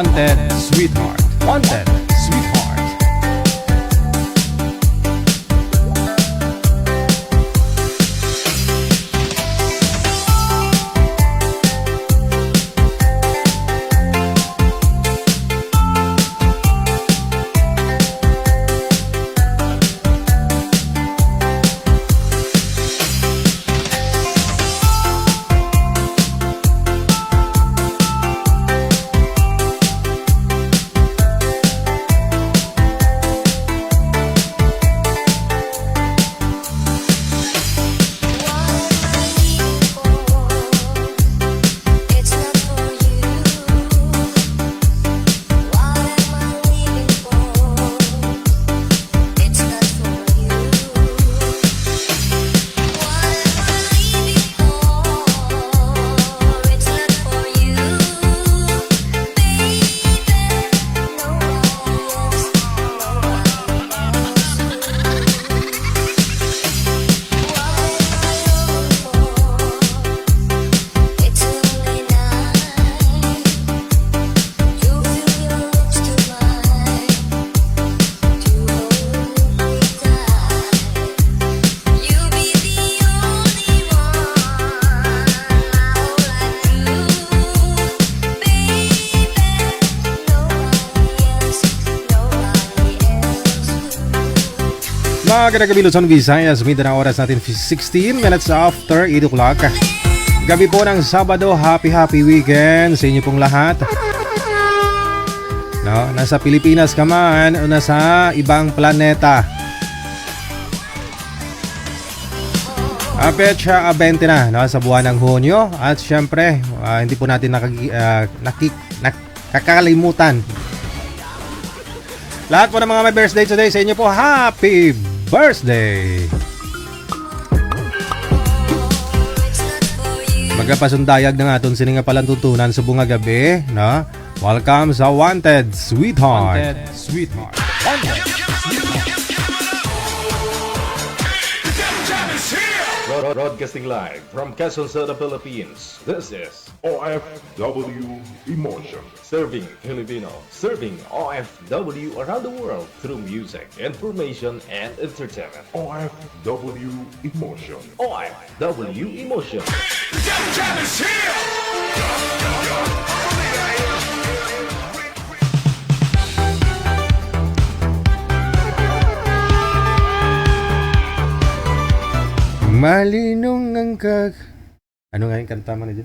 Wanted Sweetheart. Wanted Sweetheart. Magandang gabi Luzon, Visayas. Mindan ang oras natin 16 minutes after 8 o'clock. Gabi po ng Sabado. Happy weekend sa inyo pong lahat. No, nasa Pilipinas ka man o nasa ibang planeta. Petsa 20 na, no, sa buwan ng Hunyo. At syempre, hindi po natin nakakalimutan lahat po ng mga may birthday today. Sa inyo po, happy birthday! Magkapasundayag na nga itong sininga palang tutunan sa bunga gabi, no? Welcome sa Wanted Sweetheart. Wanted Sweetheart. Wanted Sweetheart. Broadcasting live from Quezon City, Philippines. This is OFW Emotion. Serving Filipino, serving OFW around the world through music, information, and entertainment. OFW Emotion. OFW Emotion. Malinong ang Ano nga yung kanta mo na dyan?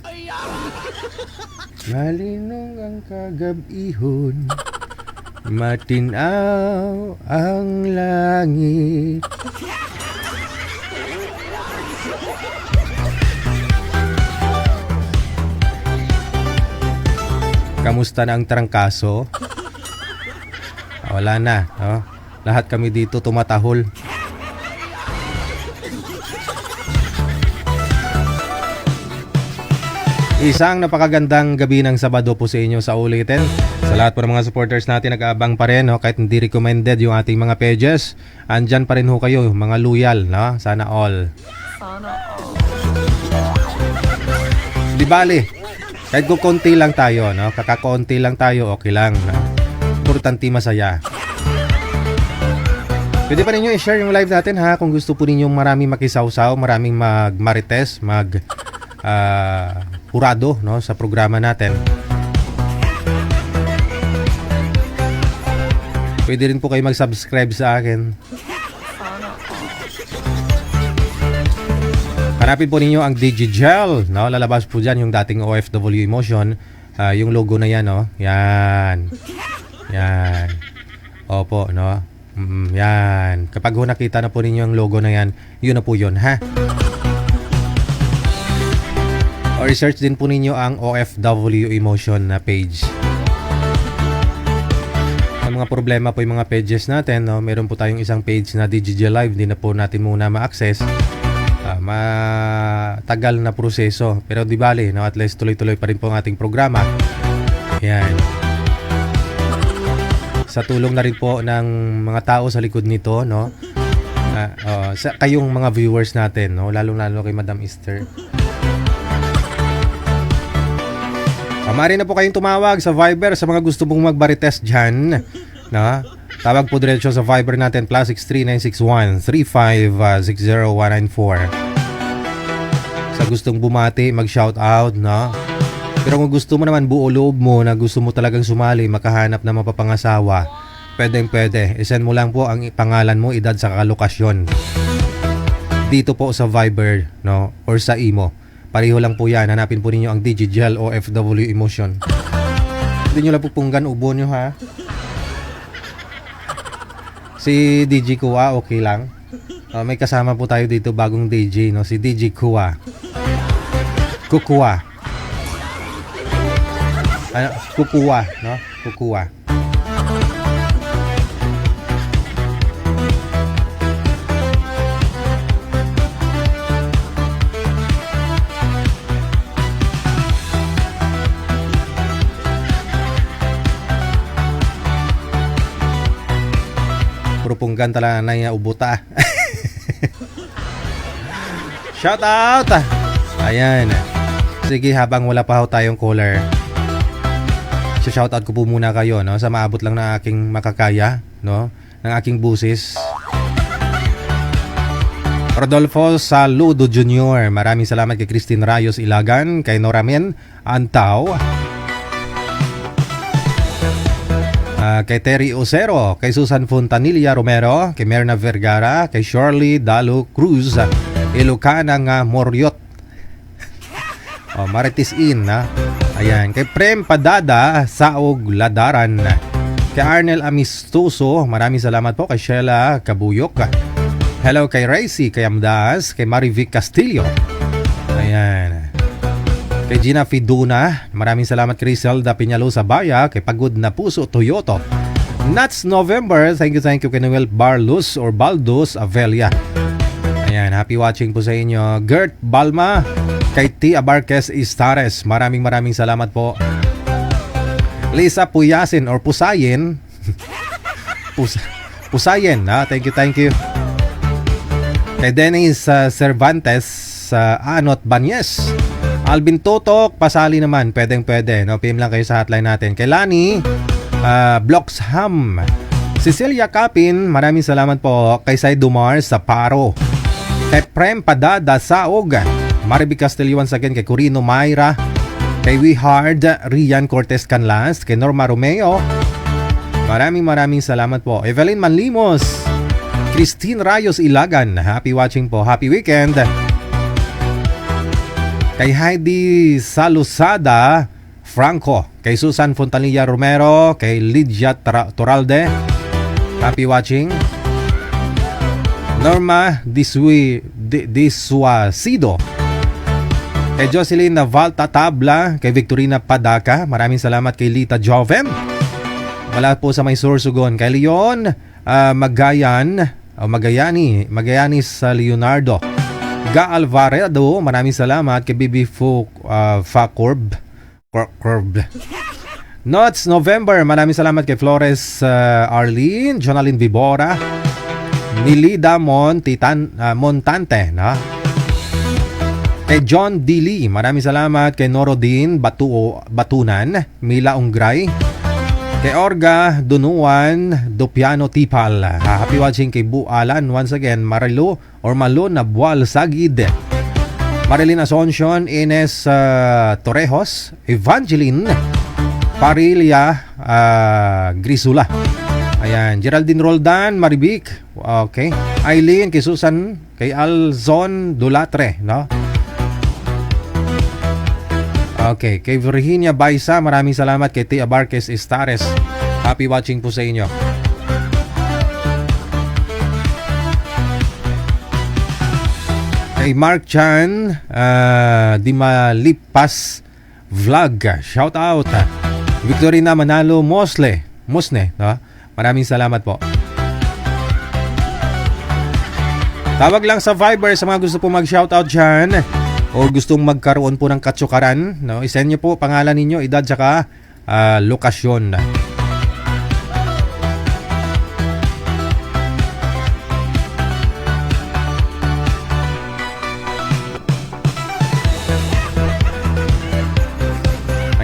Malinong ang kagabihon, matinaw ang langit. Kamusta na ang trangkaso? Wala na, no? Lahat kami dito tumatahol. Isang napakagandang gabi ng Sabado po sa inyo sa ulitin. Sa lahat po ng mga supporters natin, nag-aabang pa rin, no? Kahit hindi recommended yung ating mga pages, andyan pa rin ho kayo, mga loyal, no? Sana all. Di bali, kahit kukunti lang tayo, no? Kakakunti lang tayo, okay lang, no? Importante masaya. Pwede pa ninyo i-share yung live natin, ha? Kung gusto po ninyong maraming makisawsaw, maraming magmarites, hurado, no, sa programa natin. Pwede rin po kayo mag-subscribe sa akin. Hanapin po ninyo ang Digigel, no? Lalabas po dyan yung dating OFW Emotion, yung logo na yan, no? Yan. Yan. Opo, no? Yan. Kapag ho nakita na po ninyo ang logo na yan, yun na po yun, ha? O research din po ninyo ang OFW Emotion na page. Ang mga problema po yung mga pages natin, no? Meron po tayong isang page na Digigel Live, hindi na po natin muna ma-access. Matagal na proseso, pero di bali, no? At least tuloy-tuloy pa rin po ang ating programa. Yan. Sa tulong na rin po ng mga tao sa likod nito, no? Sa kayong mga viewers natin, no? Lalo-lalo kay Madam Esther. Maaari na po kayong tumawag sa Viber sa mga gusto mong magbaritest dyan. No? Tawag po diretso sa Viber natin +63 961 35 194. Sa gustong bumati, mag-shoutout, no? Pero kung gusto mo naman buo loob mo na gusto mo talagang sumali, makahanap na mapapangasawa, pwede. I-send mo lang po ang pangalan mo, edad sa kalokasyon. Dito po sa Viber, no? Or sa Imo. Pareho lang po yan. Hanapin po ninyo ang Digigel OFW Emotion. Hindi nyo lang pupunggan ubo nyo, ha? Si DJ Kuwa, okay lang. May kasama po tayo dito, bagong DJ, no? Si DJ Kuwa. Kukuwa. Ano? Kukuwa, no? Kukuwa. Punggan talaga na yung ubuta. Shout out! Ayan. Sige, habang wala pa ho tayong caller, shout out ko po muna kayo, no? Sa maabot lang na aking makakaya, no? Ng aking busis. Rodolfo Saludo Jr. Maraming salamat kay Christine Rayos Ilagan, kay Noramen Antaw, kay Terry Ocero, kay Susan Fontanilla Romero, kay Merna Vergara, kay Shirley Dalo Cruz, Ilocana nga Moriot, Marites In, ayan, kay Prem Padada Saog Ladaran, kay Arnel Amistoso, maraming salamat po, kay Sheila Kabuyok, hello kay Racy, kay Amdas, kay Marivic Castillo, ayan, kay Gina Fiduna, maraming salamat kay Rizalda Piñalosa Baya, kay Pagod na Puso Toyoto, Nuts November, thank you kay Noel Barlos or Baldos Avelia. Ayan, happy watching po sa inyo. Gert Balma, kay T. Abarquez Istares, maraming salamat po. Lisa Puyasin or Pusayin, Pusayin, thank you. Kay Dennis Cervantes, Anot Banyes, Alvin Totok, pasali naman, pwede, no? PM lang kayo sa hotline natin. Kay Lani Bloxham, Cecilia Capin, maraming salamat po. Kay Sai Dumar sa Paro, kay Prem Padada Saog, Marivic Castillo once again, kay Corino Mayra, kay Wihard Rian Cortez Canlas, kay Norma Romeo, maraming salamat po. Evelyn Manlimos, Christine Rayos Ilagan, happy watching po, happy weekend. Kay Heidi Salusada Franco, kay Susan Fontanilla Romero, kay Lydia Toralde, happy watching. Norma Disuasido, kay Jocelyn Navalta Tabla, kay Victorina Padaka, maraming salamat. Kay Lita Joven, wala po sa may Sorsogon, kay Leon Magayani sa Leonardo Ga Alvarado, maraming salamat. Kay Bibi Facorb, Nuts November, maraming salamat. Kay Flores Arlene, Jonalyn Vibora, Nilida Montante, kay John Dili, maraming salamat. Kay Norodin Batunan, Mila Ungray, kay Orga Dunuan Dopiano Tipal, happy watching. Kay Bualan once again, Marilo or Malo Nabual Sagid, Marilyn Asuncion, Ines Torrejos, Evangeline Parilla Grisula, ayan, Geraldine Roldan, Marivic, okay, Eileen, kay Susan, kay Alzon Dulatre, no? Okay, kay Virginia Baisa, maraming salamat. Kay Tia Barquez Istares, happy watching po sa inyo. Kay Mark Chan Dimalipas Vlog, shout out. Victorina Manalo Mosne, no? Maraming salamat po. Tawag lang sa Viber sa mga gusto po mag-shoutout dyan o gustong magkaroon po ng katsukaran, no? I-send nyo po pangalan ninyo, edad, saka lokasyon.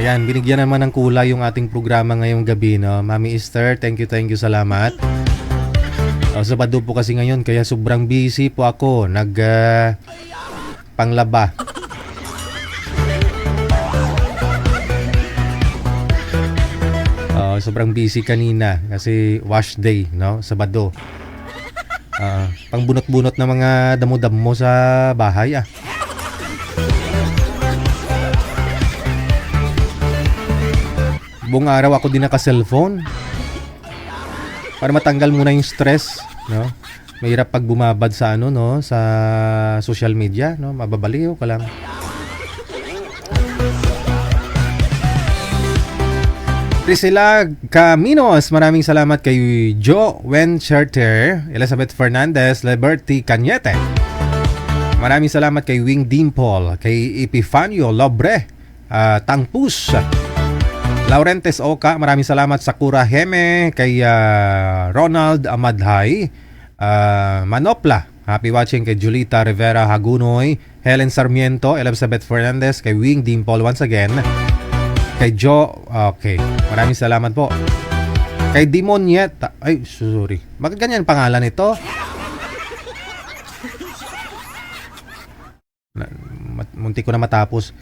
Ayan, binigyan naman ng kulay yung ating programa ngayong gabi, no? Mami Esther, thank you, salamat. Sabado po kasi ngayon, kaya sobrang busy po ako. Panglaba. Sobrang busy kanina kasi wash day, no? Sabado. Pangbunot-bunot ng mga damo-damo sa bahay, ah. Buong araw ako din naka-cellphone para matanggal muna yung stress, no? Mahirap pag bumabad sa ano, no, sa social media, no? Mababaliw ka lang. Priscilla Caminos, maraming salamat kay Joe Wencherter, Elizabeth Fernandez, Liberty Cañete. Maraming salamat kay Wing Dimple, kay Epifanio Lobre, Tangpus, Laurentes Oka, maraming salamat. Sakura Heme, kay Ronald Amadhay, Manopla, happy watching kay Julita Rivera Hagunoy, Helen Sarmiento, Elizabeth Fernandez, kay Wing Dimple once again, kay Joe, okay, maraming salamat po. Kay Dimonyet, ay sorry, bakit ganyan pangalan ito? Munti ko na matapos.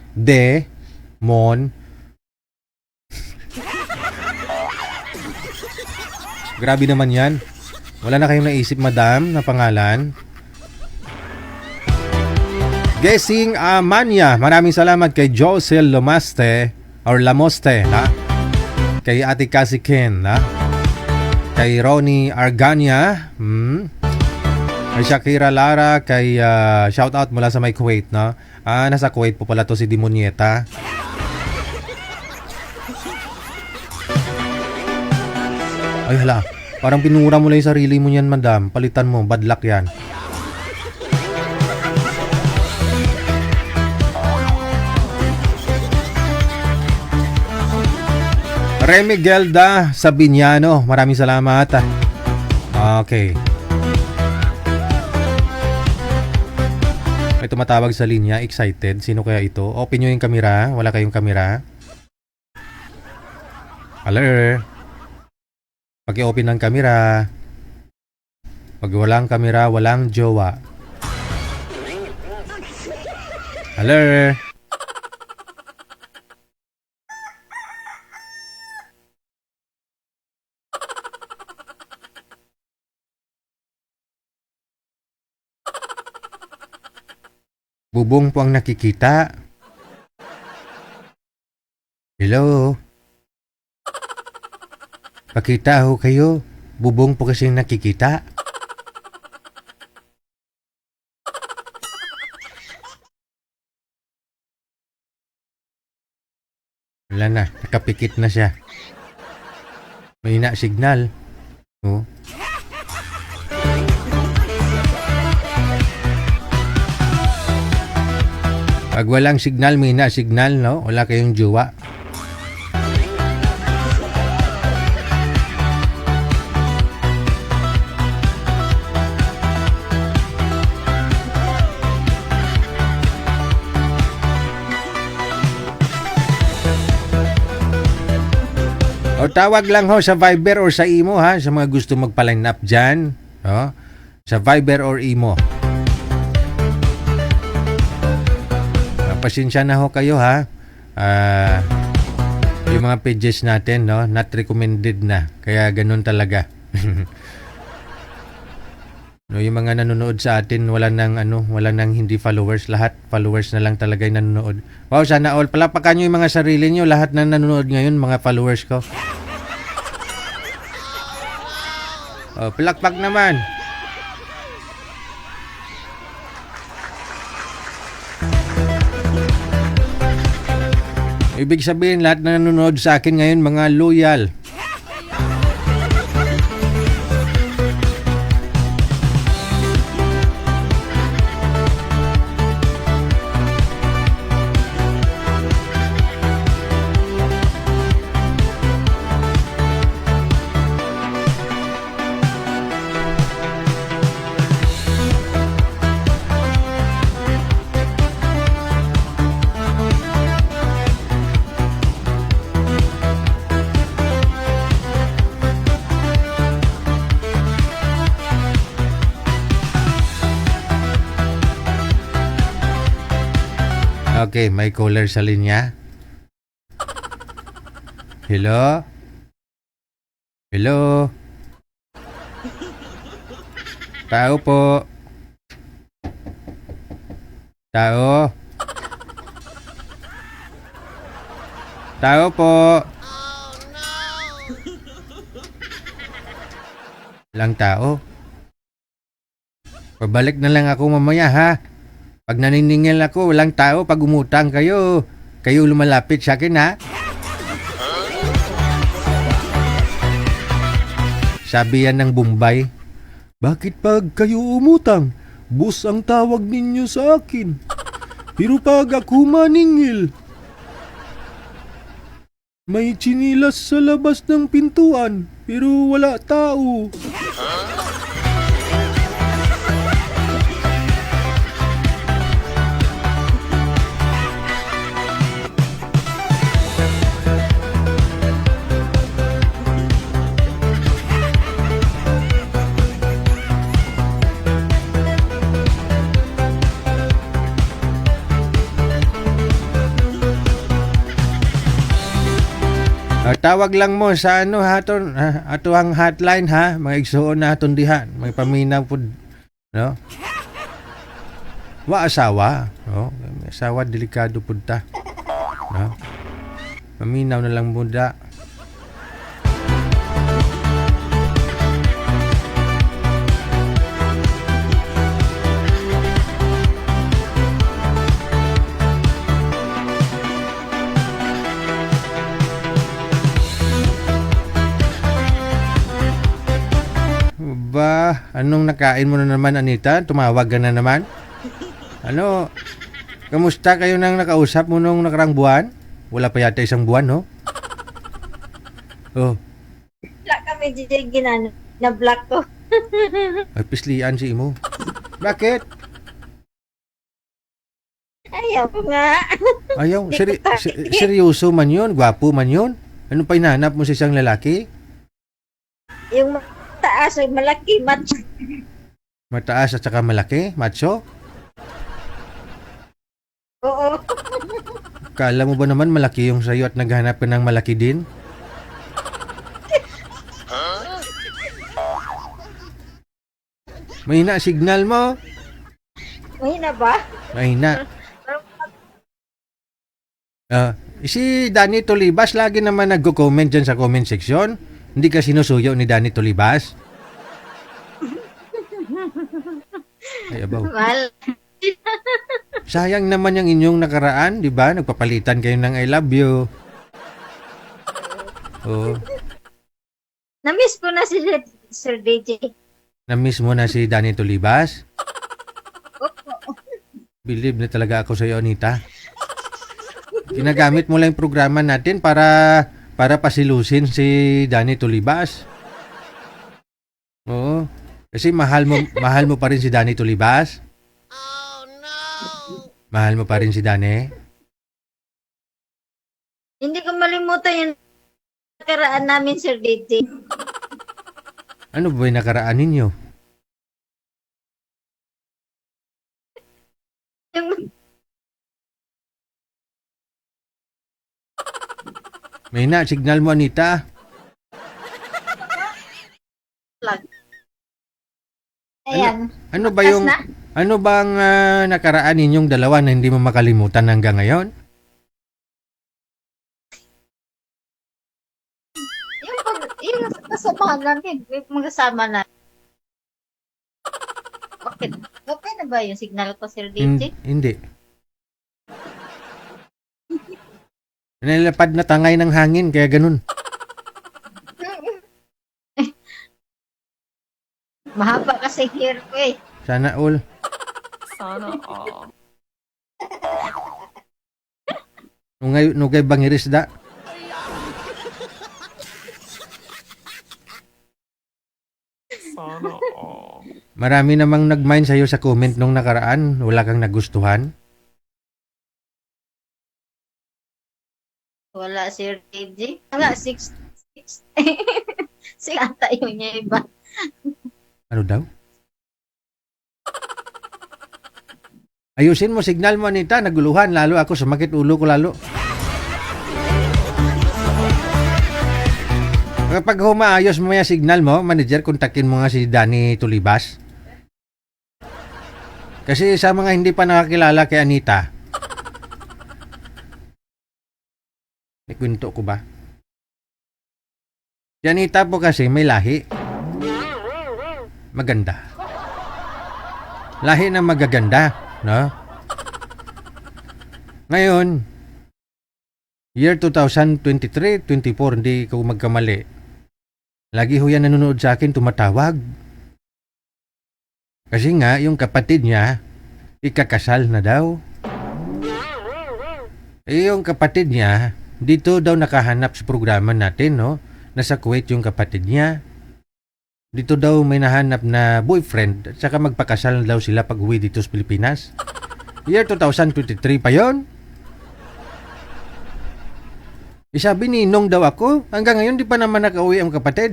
Grabe naman yan. Wala na kayong naisip, madam, na pangalan? Guessing Amanya. Maraming salamat kay Josel Lamoste. Ha? Kay Ate Cassie Ken. Ha? Kay Ronnie Argania. Kay Shakira Lara. Kay shoutout mula sa may Kuwait. No? Nasa Kuwait po pala to si Dimonyeta. Ay hala, parang pinura mo lang yung sarili mo yan, madam. Palitan mo, bad luck yan. Remy Gelda Sabiniano, maraming salamat. Okay. May tumatawag sa linya, excited. Sino kaya ito? Open nyo yung kamera, wala kayong kamera. Hello? Pag-i-open ng kamera. Pag walang kamera, walang jowa. Hello? Bubong po ang nakikita. Hello? Pakita ho kayo. Bubong po kasing nakikita. Wala na. Nakapikit na siya. May na signal. Oh. Pag walang signal, may na signal, no? Wala kayong jowa. O tawag lang ho sa Viber or sa Imo, ha, sa mga gusto magpa-line up dyan, no? Sa Viber or Imo. Pasensya na ho kayo, ha. Yung mga pages natin, no, not recommended na. Kaya ganun talaga. No, yung mga nanonood sa atin, wala nang hindi followers, lahat followers na lang talaga yung nanonood. Wow, sana all. Palapakan nyo yung mga sarili nyo, lahat na nanonood ngayon, mga followers ko. Palakpak naman. Ibig sabihin, lahat na nanonood sa akin ngayon, mga loyal. Okay, may caller sa linya. Hello? Hello? Tao po. Tao? Tao po. Lang tao. Pabalik na lang ako mamaya ha. Pag naniningil ako, walang tao. Pag umutang kayo, kayo lumalapit sa akin ha. Sabi yan ng Bombay. Bakit pag kayo umutang, boss ang tawag ninyo sa akin? Pero pag ako maningil, may chinilas sa labas ng pintuan, pero wala tao. Tawag lang mo sa ano haton ato ang hotline ha, mga igsuon na aton diha, may paminaw pud no. Wa asawa, no. May asawa delikado pud ta. No. Paminaw na lang muda. Ba, anong nakain mo na naman, Anita? Tumawag ka na naman? Ano, kamusta kayo nang nakausap mo nung nakarang buwan? Wala pa yata isang buwan, no? Oh, Wala kami DJ ginano. Na-block ko. ay pislian si Imo. Bakit? Ayaw nga. Ayaw, seryoso man yun? Gwapo man yun? Ano pa hinahanap mo sa isang lalaki? Yung taas ay malaki macho. Mataas at saka malaki? Macho? Oo. Kala mo ba naman malaki yung sayo at naghahanap ka ng malaki din? Mahina signal mo. Mahina ba? Mahina. Si Danny Tolibas lagi naman nagko-comment dyan sa comment section. Hindi ka sinusuyo ni Danny Tolibas. Ay, abaw. Well, Sayang naman yung inyong nakaraan, di ba? Nagpapalitan kayo ng I love you. Oh, na-miss ko na si Sir DJ. na-miss mo na si Danny Tolibas? Believe na talaga ako sa iyo, Anita. Ginagamit mo lang yung programa natin para pasilusin si Danny Tolibas. Oo. Kasi mahal mo pa rin si Danny Tolibas. Oh no. Mahal mo pa rin si Danny? Hindi ko malimutan yung nakaraan namin, Sir DJ. Ano ba yung nakaraan ninyo? Yung May na, signal mo, Anita. vlog. Ayan. Ano ba Taas yung na? ano bang nakaraan ninyong dalawa na hindi mo makalimutan hanggang ngayon? Yung kasamahan namin. Magkasama na. Bakit? Okay na ba yung signal ko, Sir DJ? Hindi. Nalapad na tangay ng hangin, kaya ganun. Mahaba kasi hair ko eh. Sana all. Sana all. Nugay bangiris da. Sana all. Marami namang nag-mind sa'yo sa comment nung nakaraan. Wala kang nagustuhan. Wala, Sir DJ. Wala, 6. Sila tayo niya iba. Ano daw? Ayusin mo signal mo, Anita. Naguluhan. Lalo ako. Sumakit ulo ko lalo. Kapag humaayos mo yung signal mo, manager, kontakin mo nga si Danny Tulibas. Kasi sa mga hindi pa nakakilala kay Anita, may kwento ko ba? Si Anita po kasi may lahi. Maganda. Lahi na magaganda, no? Ngayon, year 2023, 24, hindi ko magkamali. Lagi ho yan nanonood sa akin, tumatawag. Kasi nga, yung kapatid niya, ikakasal na daw. Yung kapatid niya, dito daw nakahanap sa programa natin, no? Nasa Kuwait yung kapatid niya. Dito daw may nahanap na boyfriend at saka magpakasal na daw sila pag uwi dito sa Pilipinas. Year 2023 pa yon. Isabi ninong daw ako, hanggang ngayon di pa naman nakauwi ang kapatid.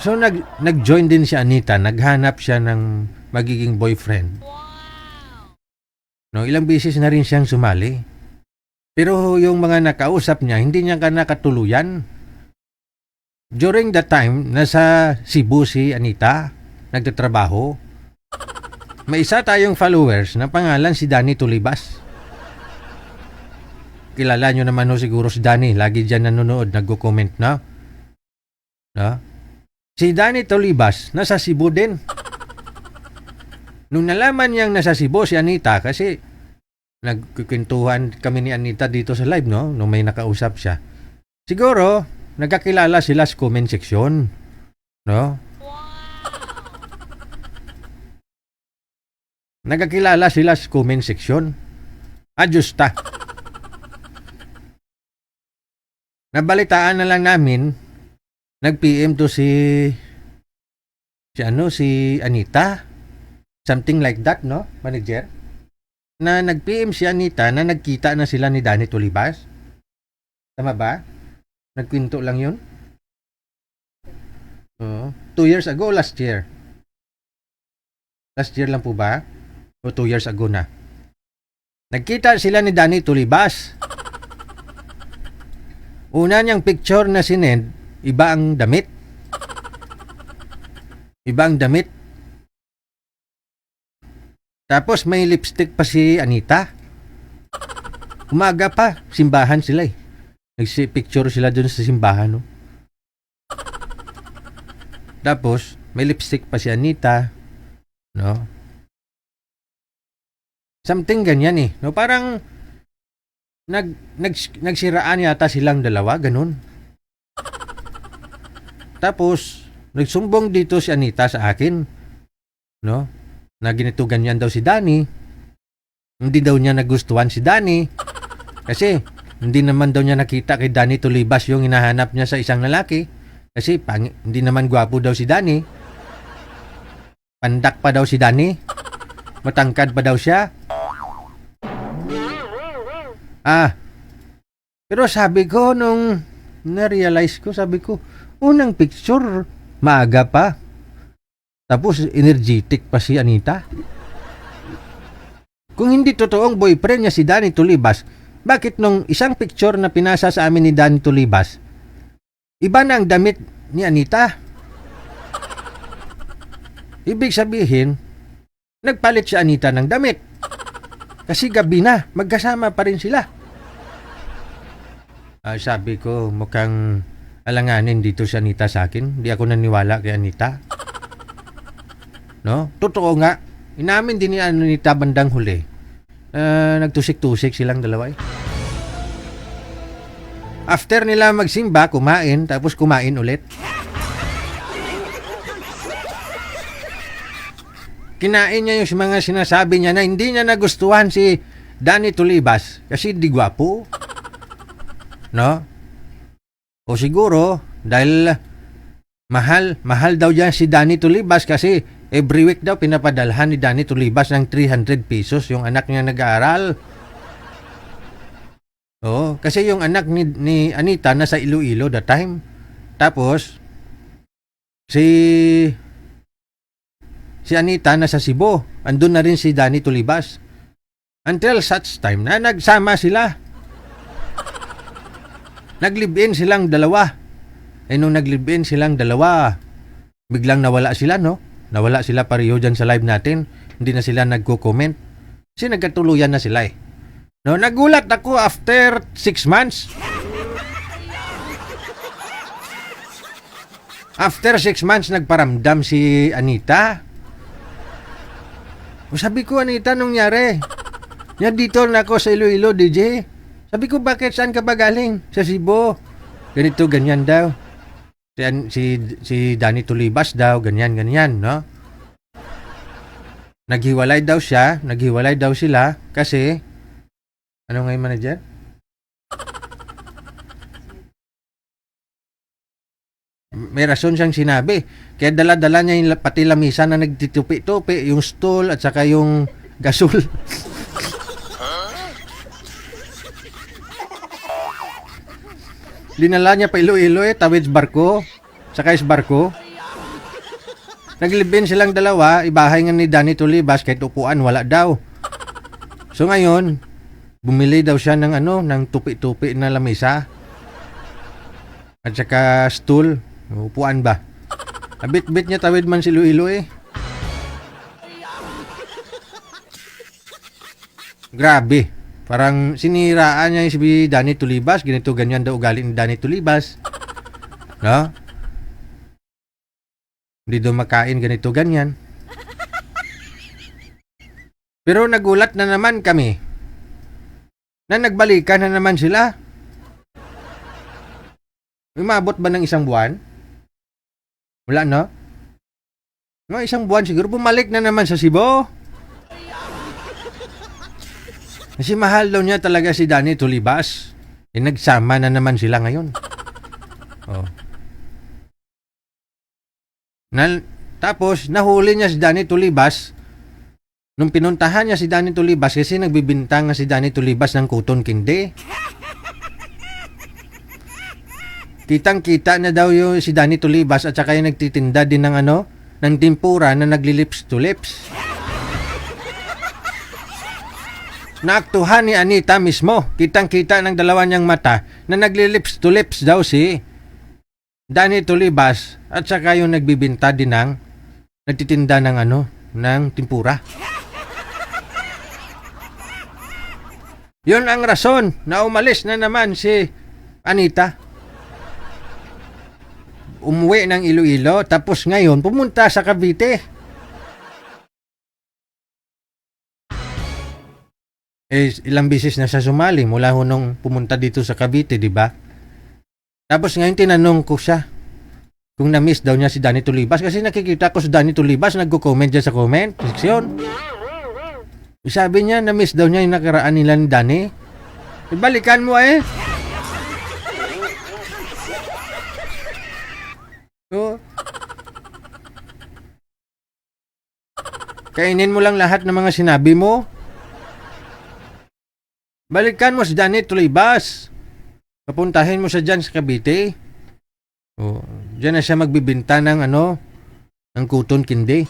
So nag-join din si Anita, naghanap siya ng magiging boyfriend. No, ilang beses na rin siyang sumali. Pero yung mga nakausap niya, hindi niya ka nakatuluyan. During that time, nasa Cebu si Anita, nagtatrabaho. May isa tayong followers na pangalan si Danny Tulibas. Kilala nyo naman ho siguro si Danny. Lagi dyan nanonood, nagko-comment na. No? Si Danny Tulibas, nasa Cebu din. Nung nalaman niyang nasa Cebu si Anita, kasi nagkukwentuhan kami ni Anita dito sa live, no? Nung may nakausap siya. Siguro, nagkakilala sila sa comment section. No? Nagkakilala sila sa comment section. Ajusta. Nabalitaan na lang namin, nag-PM to si Anita. Something like that, no, manager? Na nag-PM si Anita na nagkita na sila ni Danny Tulibas. Tama ba? Nagkwento lang yun? 2 years ago, last year. Last year lang po ba? O 2 years ago na? Nagkita sila ni Danny Tulibas. Una niyang picture na sinend, iba ang damit. Iba ang damit. Tapos may lipstick pa si Anita. Umaga pa, simbahan sila eh. Nagsi-picture sila dun sa simbahan, no? Tapos, may lipstick pa si Anita, no? Something ganyan eh, no? Parang nagsiraan yata silang dalawa, ganun. Tapos, nagsumbong dito si Anita sa akin, no? Na ganito ganyan daw si Danny. Hindi daw niya nagustuhan si Danny kasi hindi naman daw niya nakita kay Danny Tulibas yung hinahanap niya sa isang lalaki kasi hindi naman gwapo daw si Danny. Pandak pa daw si Danny. Matangkad pa daw siya. Pero sabi ko nung na-realize ko, sabi ko, unang picture maaga pa. Tapos, energetic pa si Anita. Kung hindi totoong boyfriend niya si Danny Tulibas, bakit nung isang picture na pinasa sa amin ni Danny Tulibas, iba na ang damit ni Anita? Ibig sabihin, nagpalit si Anita ng damit. Kasi gabi na, magkasama pa rin sila. Sabi ko, mukhang alanganin dito si Anita sa akin. Hindi ako naniwala kay Anita. No? Totoo nga. Inamin din ni Anita bandang huli. Nagtusik-tusik silang dalawa eh. After nila magsimba, kumain, tapos kumain ulit. Kinain niya yung mga sinasabi niya na hindi niya nagustuhan si Danny Tulibas kasi di gwapo. No? O siguro, dahil mahal daw dyan si Danny Tulibas kasi every week daw pinapadalhan ni Danny Tulibas ng 300 pesos yung anak niya nag-aaral. Oo, kasi yung anak ni Anita nasa Iloilo that time. Tapos, si si Anita nasa Cebu. Andun na rin si Danny Tulibas. Until such time na nagsama sila. Nag-live-in silang dalawa. Nung nag-live-in silang dalawa, biglang nawala sila, no? Nawala sila pareho dyan sa live natin. Hindi na sila nagko-comment. Kasi nagkatuluyan na sila eh. No, nagulat ako after 6 months. After 6 months, nagparamdam si Anita. O sabi ko, Anita, anong nangyari? Yan dito na ako sa Iloilo, DJ. Sabi ko, bakit? Saan ka ba galing? Sa Cebu. Ganito, ganyan daw. Si Danny Tulibas daw, ganyan, no? Naghiwalay daw siya, naghiwalay daw sila kasi, ano nga yung manager? May rason siyang sinabi. Kaya dala-dala niya yung pati lamisa na nagtitupi-tupi, yung stool at saka yung gasol. Dinala niya pa Iloilo tawid barko, saka barko. Naglibin silang dalawa, ibahay nga ni Danny Tulibas kahit upuan wala daw. So ngayon, bumili daw siya ng ng tupi-tupi na lamisa. At saka stool, upuan ba? Abit-bit niya tawid man si Iloilo Grabe. Parang siniraan niya si Danny Tulibas. Ganito ganyan daw ugali ni Danny Tulibas. No? Hindi daw makain ganito ganyan. Pero nagulat na naman kami na nagbalikan na naman sila. Umabot ba ng 1 buwan? Wala, no? No, 1 buwan siguro. Bumalik na naman sa Cebu. Kasi mahal daw niya talaga si Danny Tulibas. Nagsama na naman sila ngayon. Oh. Tapos, nahuli niya si Danny Tulibas. Nung pinuntahan niya si Danny Tulibas, kasi nagbibintang nga si Danny Tulibas ng cotton candy. Kitang-kita na daw yung si Danny Tulibas at saka yung nagtitinda din ng ng tempura na nagli-lips to lips. Naaktuhan ni Anita mismo. Kitang-kita ng dalawa niyang mata na nagli-lips to lips daw si Danny Tulibas at saka yung nagbibinta din ng nagtitinda ng ng tempura. Yun ang rason na umalis na naman si Anita. Umuwi ng Iloilo tapos ngayon pumunta sa Cavite. Ilang bisis na siya sumali mula nung pumunta dito sa Cavite, di ba? Tapos ngayon tinanong ko siya kung na-miss daw niya si Danny Tulibas kasi nakikita ko si Danny Tulibas nagko-comment dyan sa comment section. Sabi niya na-miss daw niya yung nakaraan nila ni Danny. Ibalikan mo So, kainin mo lang lahat ng mga sinabi mo. Balikan mo si Danny Tulibas. Papuntahin mo siya dyan sa Cavite. Diyan na siya magbibinta ng ng cotton candy.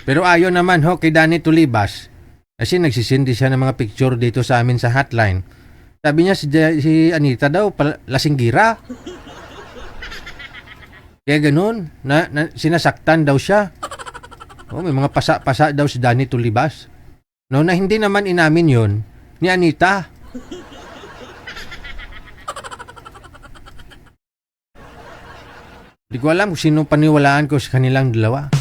Pero ayaw naman kay Danny Tulibas. Kasi nagsisindi siya ng mga picture dito sa amin sa hotline. Sabi niya si Anita daw lasinggira. Kaya ganun, sinasaktan daw siya. May mga pasa-pasa daw si Danny Tulibas. No, na hindi naman inamin yon ni Anita. Di ko alam kung sino paniwalaan ko sa kanilang dalawa.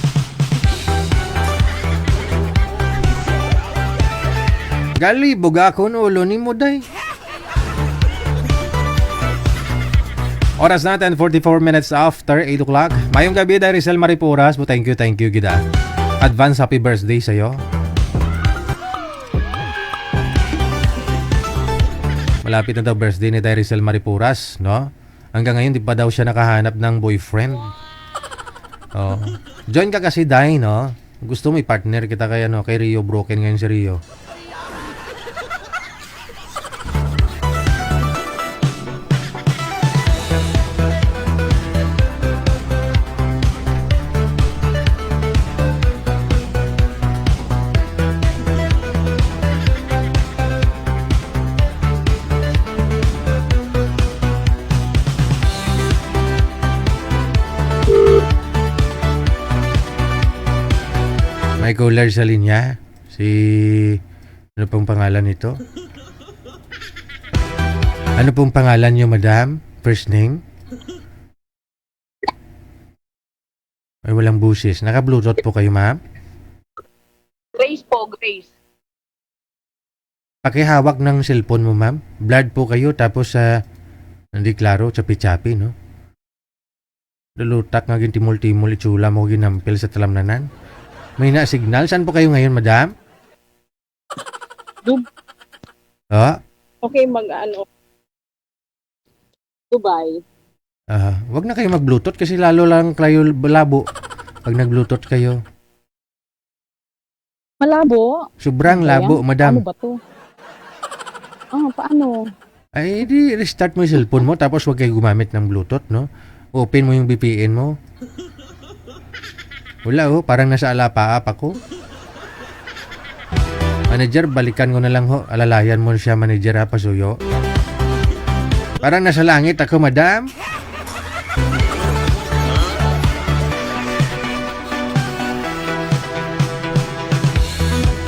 Galibog ako ng ulo ni Muday. Oras natin 44 minutes after 8 o'clock. Mayong gabi dahil Rizal Maripuras. Thank you gida. Advance happy birthday sa'yo. Malapit na daw birthday ni Rizal Maripuras, no? Hanggang ngayon di pa daw siya nakahanap ng boyfriend. Join ka kasi Day, no? Gusto mo i-partner kita kay Rio. Broken ngayon si Rio. May caller sa linya. Si... Ano pong pangalan nito? Ano pong pangalan niyo, madam? First name? Ay, walang busis. Naka-bluetooth po kayo, ma'am? Grace po, Grace. Pakihawak ng cellphone mo, ma'am. Blurred po kayo, tapos hindi klaro, chapi-chapi, no? Lulutak nga timul-timul, itsula mo ginampil sa talamnanan. May na-signal. Saan po kayo ngayon, madam? Oh? Okay, Dubai. Wag na kayo mag-bluetooth kasi lalo lang kayo labo pag nag-bluetooth kayo. Malabo. Sobrang labo, Ano madam. ba to? Paano? Ay, di restart mo yung cellphone mo tapos wag kayo gumamit ng bluetooth, no? Open mo yung VPN mo. Wala, parang nasa alapaap ako. Manager, balikan ko na lang, alalayan mo siya, manager, pasuyo. Parang nasa langit ako, madam.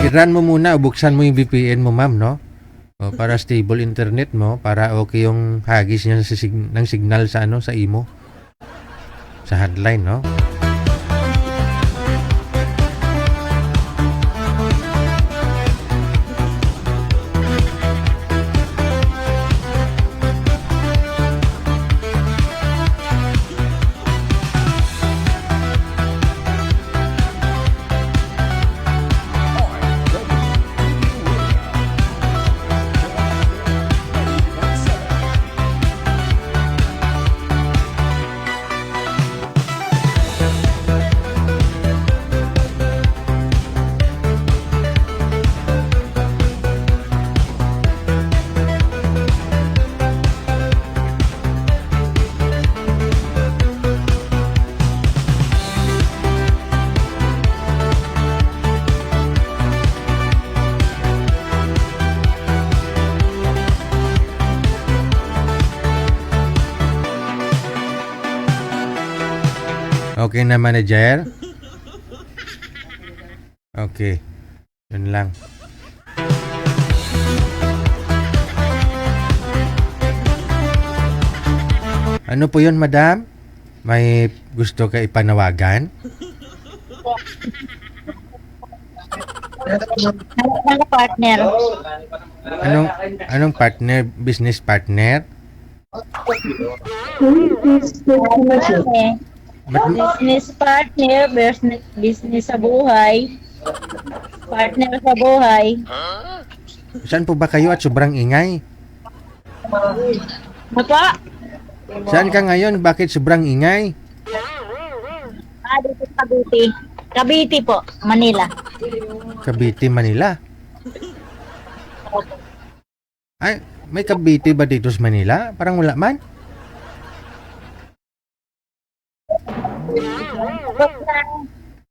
I-run mo muna, buksan mo yung VPN mo, ma'am, no? Para stable internet mo, para okay yung hagis niya ng signal sa sa imo. Sa hotline, no? Okay na, manager? Okay. Yun lang. Ano po yun, madam? May gusto ka ipanawagan? Ano partner? Anong partner? Business partner? Business partner, business sa buhay. Partner sa buhay. Saan po ba kayo at sobrang ingay? Apa? Saan ka ngayon? Bakit sobrang ingay? Dito sa Cavite. Cavite po, Manila. Cavite, Manila. Ay, may Cavite ba dito sa Manila? Parang wala man.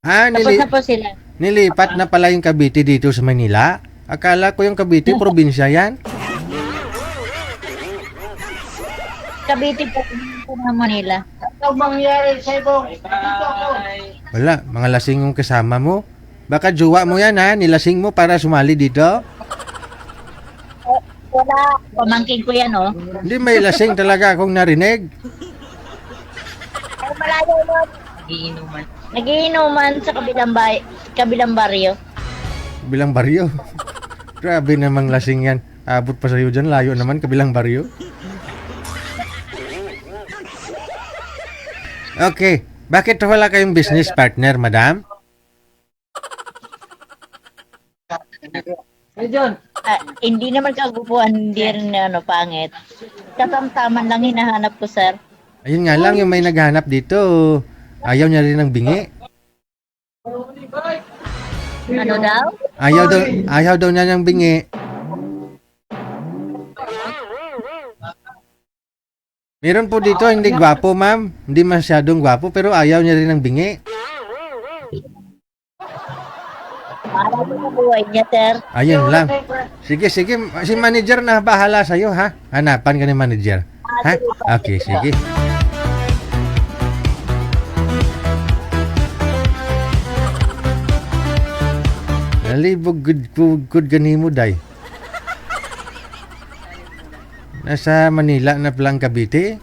Tapos na po sila. Nilipat na pala yung Cavite dito sa Manila. Akala ko yung Cavite, probinsya yan. Cavite po ng Manila. Wala, mga lasing yung kasama mo. Baka jowa mo yan ha, nilasing mo para sumali dito. Wala, pamangkin ko yan Hindi, may lasing talaga akong narinig. Ay, malayo nun. Nagiinuman sa kabilang baryo. Kabilang baryo. Grabe namang lasing yan. Abot pa sa'yo dyan, layo naman, kabilang baryo. Okay, bakit wala kayong business partner, madam? Hindi naman kagupuan, hindi rin pangit. Katamtaman lang hinahanap ko, sir. Ayun nga lang, yung may naghanap dito, ayaw niya rin ng bingi. Ano daw? Ayaw daw niya ng bingi. Meron po dito, hindi gwapo, ma'am. Hindi masyadong gwapo, pero ayaw niya rin ng bingi. Para sa buhay niya, sir. Ayun lang. Sige, sige. Si manager na bahala sa'yo, ha? Hanapan ka ni manager. Ha? Okay, sige. Malibog good ganimo day. Nasa Manila na palang Cavite.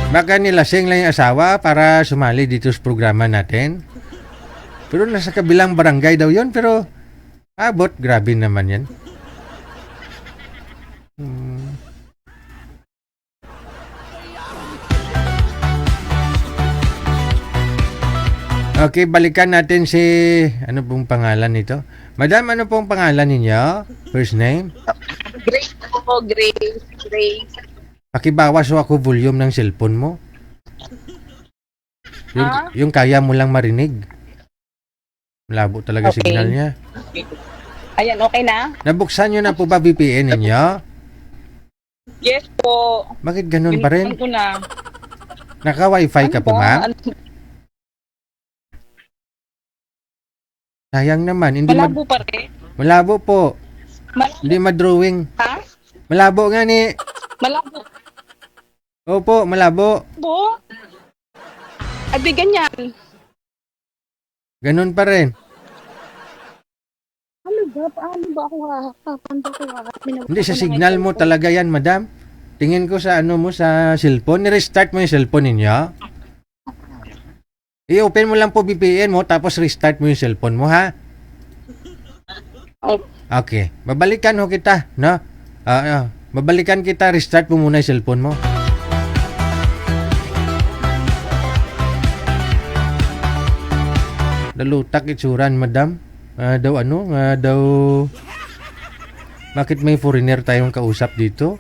Baka nilasing lang yung asawa para sumali dito sa programa natin. Pero nasa kabilang barangay daw yon, pero abot, grabe naman yan. Okay, balikan natin si... Ano pong pangalan nito? Madam, ano pong pangalan ninyo? First name? Grace po, Grace. Grace. Pakibawas so ako volume ng cellphone mo. Yung kaya mo lang marinig. Malabo talaga Okay. signal niya. Ayan, okay na? Nabuksan nyo na po ba VPN ninyo? Yes po. Bakit ganun pa rin? Binuksan ko na. Naka-wifi ka po, ma'am? Sayang naman. Hindi Malabo pa rin. malabo po. Malabo. Hindi madrawing. Ha? Malabo nga ni. Malabo. Opo, malabo. Po? Abi, ganyan. Ganun pa rin. Ano ba? Paano ba ako Paano ba ako Hindi, sa signal mo talaga yan, madam. Tingin ko sa ano mo, sa cellphone. Ni-restart mo yung cellphone ninyo. I-open mo lang po VPN mo, tapos restart mo yung cellphone mo, ha? Oh, Okay. Babalikan ho kita, no? Babalikan kita, restart mo muna yung cellphone mo. Dalutak itsuran, madam. Daw bakit may foreigner tayong kausap dito?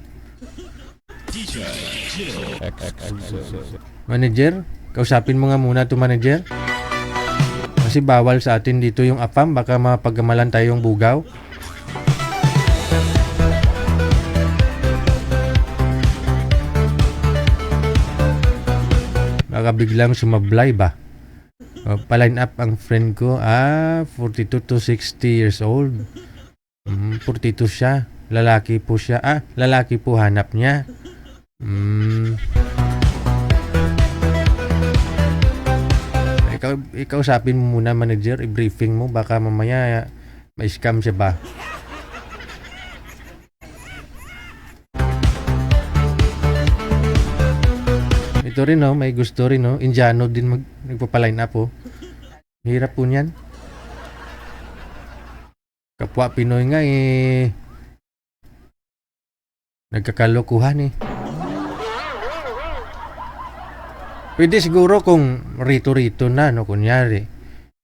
Manager, kausapin mo nga muna to manager. Kasi bawal sa atin dito yung AFAM, baka mapagamalan tayong bugaw. Baka biglang sumablay ba? Paline up ang friend ko. 42 to 60 years old. 42 siya. Lalaki po siya. Lalaki po hanap niya. Ikaw usapin mo muna manager. I-briefing mo. Baka mamaya may scam siya ba? Ito rin no, may gusto rin no. Indiano din nagpapaline up oh. Hirap po niyan. Kapwa Pinoy nga nagkakalokohan eh. Pwede siguro kung rito-rito na no, kunyari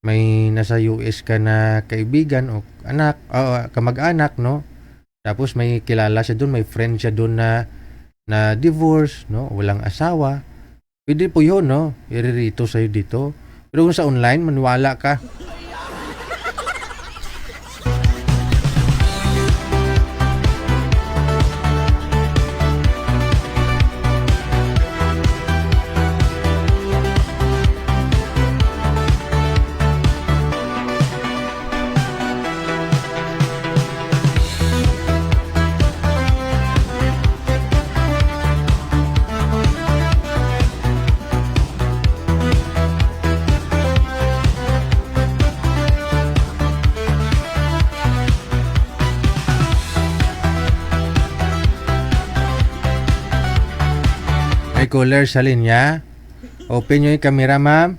may nasa US ka na kaibigan o anak o kamag-anak no. Tapos may kilala siya doon, may friend siya doon na divorce no, walang asawa. Pwede po yun, no? Iririto sa'yo dito. Pero kung sa online, maniwala ka. May caller sa linya. Open nyo yung camera, ma'am.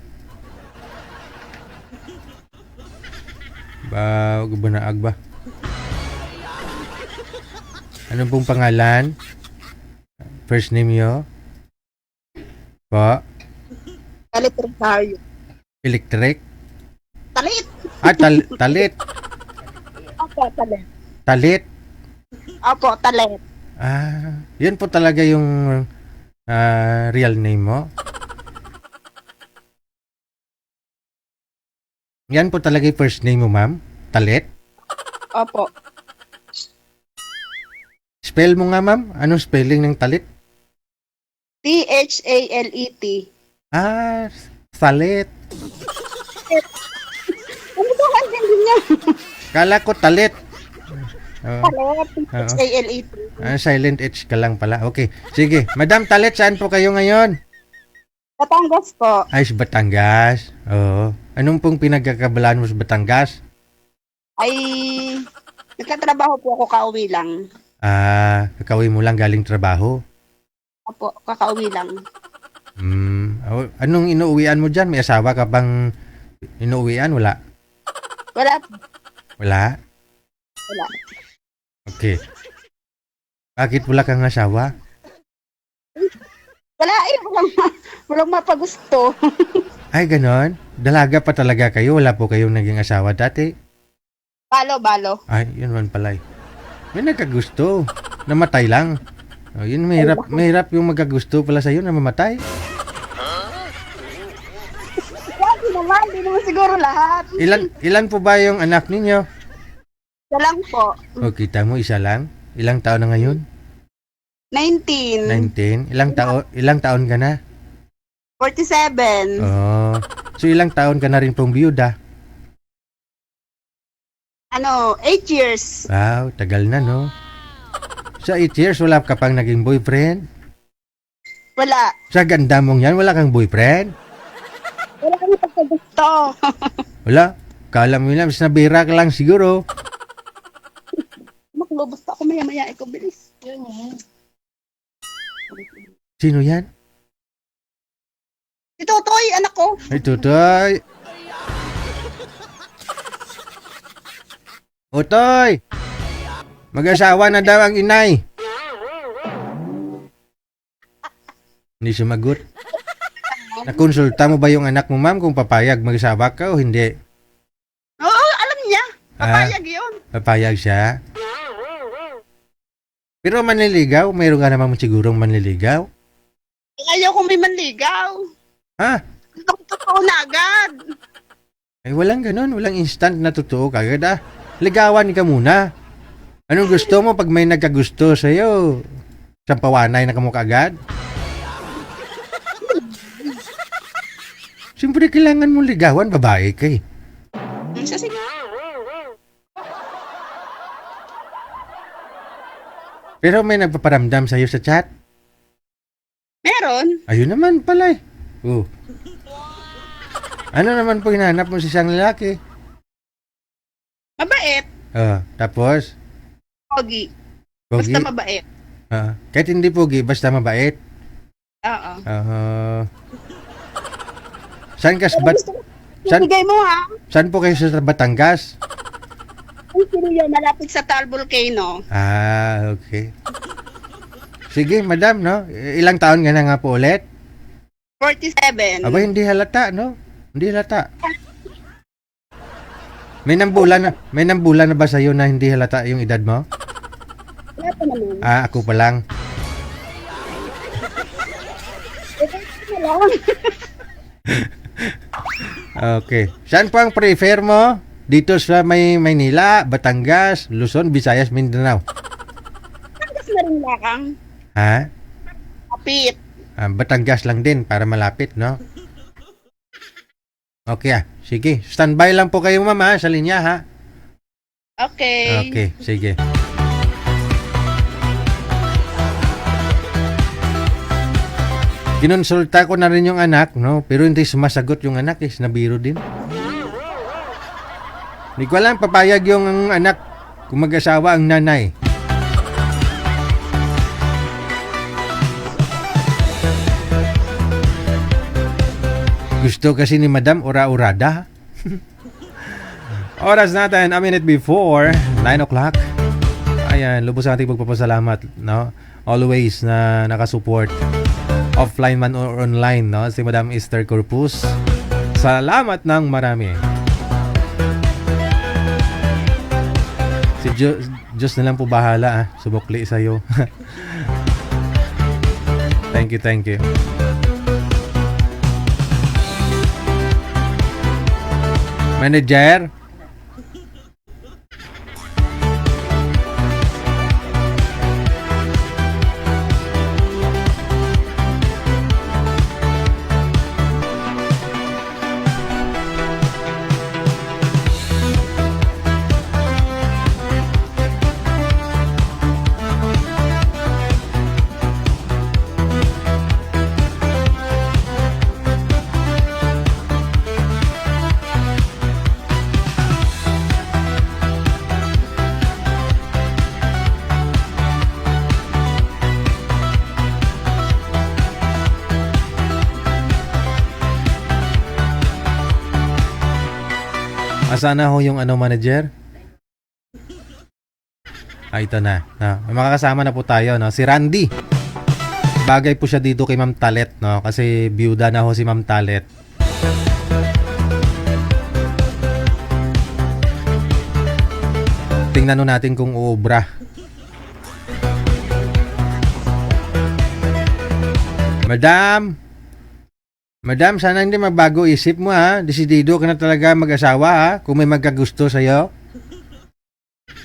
Huwag ba naag ba? Ano pong pangalan? First name nyo? Po? Electric. Electric? Talit! Talit. Opo, talit. Talit? Opo, talit. Yun po talaga yung real name mo? Yan po talaga yung first name mo, ma'am? Talit? Opo. Spell mo nga, ma'am. Anong spelling ng talit? T-H-A-L-E-T. Talit. Ano ba ang hindi niya? Kala ko talit. Talit. T-H-A-L-E-T. Silent H ka lang pala. Okay. Sige. Madam Talit, saan po kayo ngayon? Batangas po. Ay, sa Batangas. Oo. Anong pong pinagkakabalaan mo sa Batangas? Ay, nagtatrabaho po ako, kauwi lang. Kakauwi mo lang galing trabaho. Opo, kakauwi lang. Anong inuuwian mo dyan? May asawa ka bang inuuwian? Wala? Wala. Wala? Wala. Okay. Bakit wala kang asawa? Wala eh, walang mapagusto. Ay, ganon. Dalaga pa talaga kayo. Wala po kayong naging asawa dati. Balo. Ay, yun man pala. May nagkagusto. Namatay lang. Yun, mahirap yung magkagusto pala sa'yo na mamatay. Lagi naman, di naman siguro lahat. Ilan po ba yung anak ninyo? Isa lang po. O, kita mo, isa lang. Ilang taon na ngayon? 19. 19. Ilang taon ka na? 47. Oh. So, ilang taon ka na rin pong biyuda? 8 years. Wow, tagal na, no? Sa 8 years, wala ka pang naging boyfriend? Wala. Sa ganda mong yan, wala kang boyfriend? Wala kami pagkagusto. Wala. Kala mo lang, mas nabira ka lang siguro. Maklubos ako maya-maya. Ikaw bilis. Sino yan? Si Totoy, anak ko. Ay, Tutoy. Utoy! Mag-asawa na daw ang inay. Hindi sumagot. Nakonsulta mo ba yung anak mo, ma'am, kung papayag mag-asawa ka o hindi? Oo, alam niya. Papayag yun. Papayag siya? Pero manliligaw, mayroon ka naman sigurong manliligaw. Ayaw kong may manligaw. Ha? Totoo na agad. Ay, walang ganun. Walang instant na totoo kagad, ah. Ligawan ka muna. Anong gusto mo pag may nagkagusto sa'yo? Sampawanay na kamukha agad? Siyempre, kailangan mo ligawan, babae ka eh. Sige. Pero may nagpaparamdam sa'yo sa chat? Meron. Ayun naman pala eh. Oh. Ano naman po hinahanap mo sa isang lalaki? Mabait. Tapos? Pogi. Pogi? Basta mabait. Kahit hindi pogi, basta mabait. Oo. Saan ka sa Saan? Ibigay mo ha. Saan po kayo sa Batangas? Ang sino malapit sa Taal Volcano. Okay. Sige, madam, no? Ilang taon ka na nga po ulit? 47. Aba, hindi halata, no? Hindi halata. May nambulan na ba sa'yo na hindi halata yung edad mo? Wala pa naman. Ako pa lang. Wala lang. Okay. Saan po ang prefer mo? Dito sa Maynila, Batangas, Luzon, Visayas, Mindanao. Batangas na rin lakang. Ha? Kapit. Batangas lang din para malapit, no? Okay, sige. Standby lang po kayo, mama, sa linya, ha? Okay. Okay, sige. Kinonsulta ko na rin yung anak, no? Pero hindi sumasagot yung anak, nabiro din. Hindi ko alam, papayag yung anak kung mag-asawa ang nanay. Gusto kasi ni Madam ora-urada. Oras natin, a minute before 9 o'clock. Ayan, lubos ang ating pagpapasalamat, no? Always na nakasupport, offline man or online, no? Si Madam Esther Corpus. Salamat ng marami. Si Diyos na lang po bahala, subukli sa'yo. Thank you. Manager? Nasaan na ho yung ano, manager? Ito na. May makakasama na po tayo, no? Si Randy. Bagay po siya dito kay Ma'am Talet, no? Kasi byuda na ho si Ma'am Talet. Tingnan nun natin kung uubra. Madam, sana hindi magbago isip mo ha. Desidido ka na talaga mag-asawa ha. Kung may magkagusto sa'yo.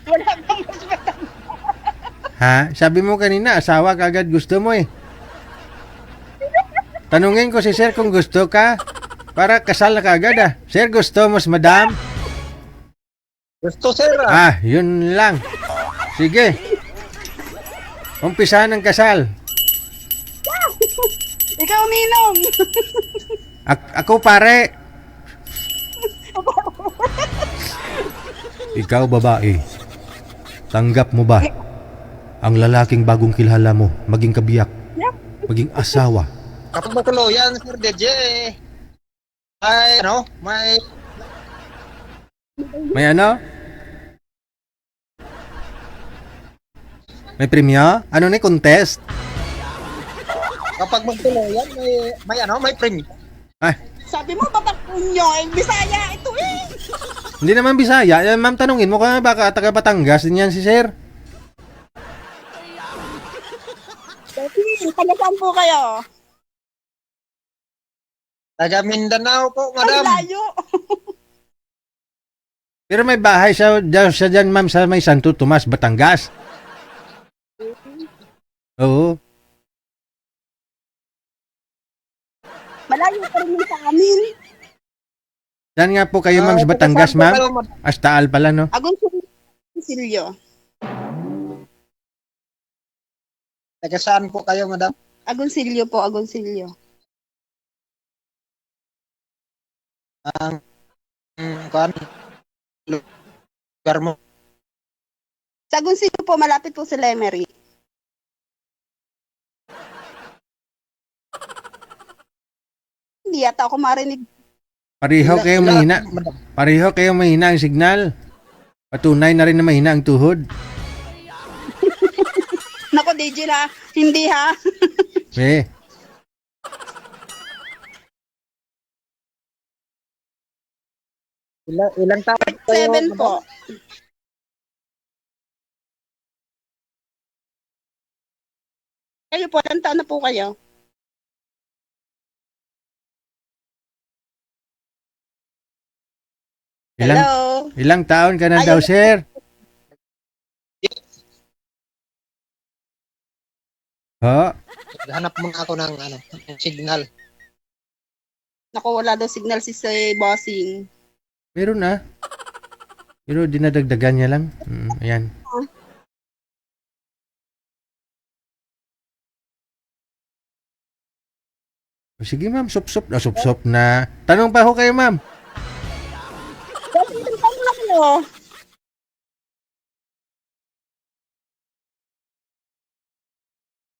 Wala kang mas matanda. Ha? Sabi mo kanina, asawa ka agad gusto mo eh. Tanungin ko si sir kung gusto ka. Para kasal na ka agad ah. Sir, gusto mo, madam? Gusto, sir. Yun lang. Sige. Umpisa ng kasal. Ikaw, Ninong. Ako pare. Ikaw babae. Tanggap mo ba ang lalaking bagong kilala mo maging kabiyak, maging asawa? Kapag matuluyan, sir DJ, May ano? May premyo? Ano ni contest? kapag magtuluyan, may premium. Sabi mo, Batangunyo, Bisaya, ito eh. Hindi naman Bisaya. Ma'am, tanungin mo kung baka taga Batangas din yan si sir. Taga saan po kayo? Taga Mindanao po, Ang madam. layo. Pero may bahay siya dyan, ma'am, sa may Santo Tomas, Batangas. Oo. Malayo pa rin sa amin. Saan nga po kayo, ma'am, sa Batangas, ma'am? Astaal pala, no? Agoncillo. Taga saan po kayo, madam? Agoncillo po, Agoncillo. Kuan? Lugar mo. Sa Agoncillo po, malapit po sa Lemery. Hindi yata ako marinig. Pareho kayo mahina. Madam. Pareho kayo mahina ang signal. Patunay na rin na mahina ang tuhod. Nako, DJ na. Hindi ha. Eh, Ilang taon kayo, 7 madam? po. Kayo po, ilang taon na po kayo? ilang, Hello? ilang taon ka na Ayaw daw, na- sir? Ho? Hanap muna ako ng signal. Naku, wala daw signal si Bossing. Meron na. Pero dinadagdagan niya lang. Ayan. Sige ma'am, sup-sup na sup-sup na. Tanong pa ho kayo ma'am. Bossing, ilang taon na kayo?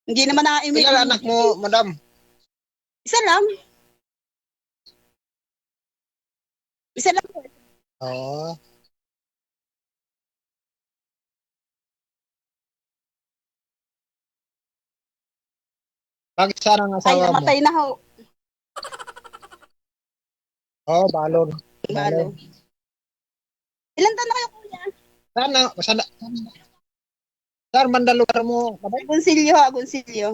Hindi naman na-email. Ilan anak mo, madam? Isa lang. Isa lang po. Oo. Bakit sana ang Ay, asawa mo? namatay na ho. Oo, balon. Balo. Ilan taon na kayo, kuya? Saan banda lugar mo? Madam? Agoncillo, Agoncillo.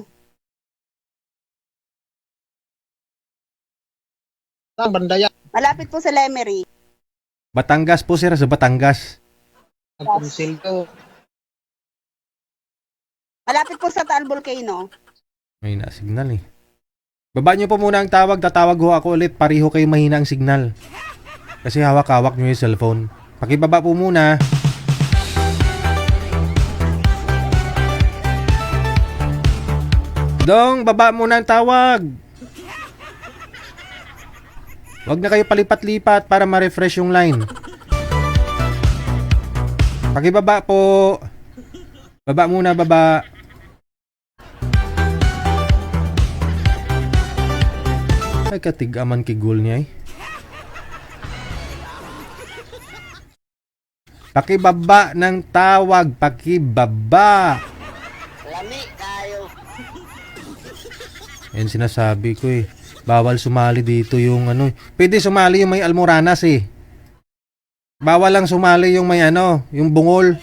Saan banda yan? Malapit po sa Lemery. Batangas po sir, sa Batangas. Ang konsilyo. Malapit po sa Taal Volcano. May na signal eh. Baba niyo po muna ang tawag, tatawag ho ako ulit. Pareho kayo mahina ang signal. Kasi hawak-hawak niyo yung cellphone. Pakibaba po muna. Dong, baba muna ang tawag. Huwag na kayo palipat-lipat para ma-refresh yung line. Pakibaba po. Baba muna, baba. Ay, katigaman kigul niya eh. Pakibaba ng tawag, pakibaba. Lami tayo. Yan sinasabi ko eh. Bawal sumali dito yung ano. Pwede sumali yung may almoranas eh. Bawal lang sumali yung may ano, yung bungol.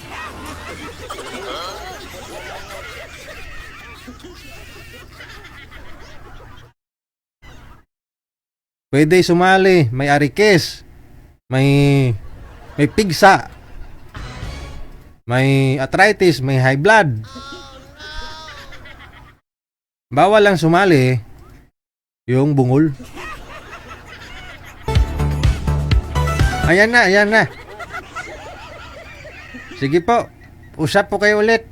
Pwede sumali, may arikes, may pigsa, may arthritis, may high blood. Bawal lang sumali yung bungol. Ayan na, ayan na. Sige po, usap po kayo ulit.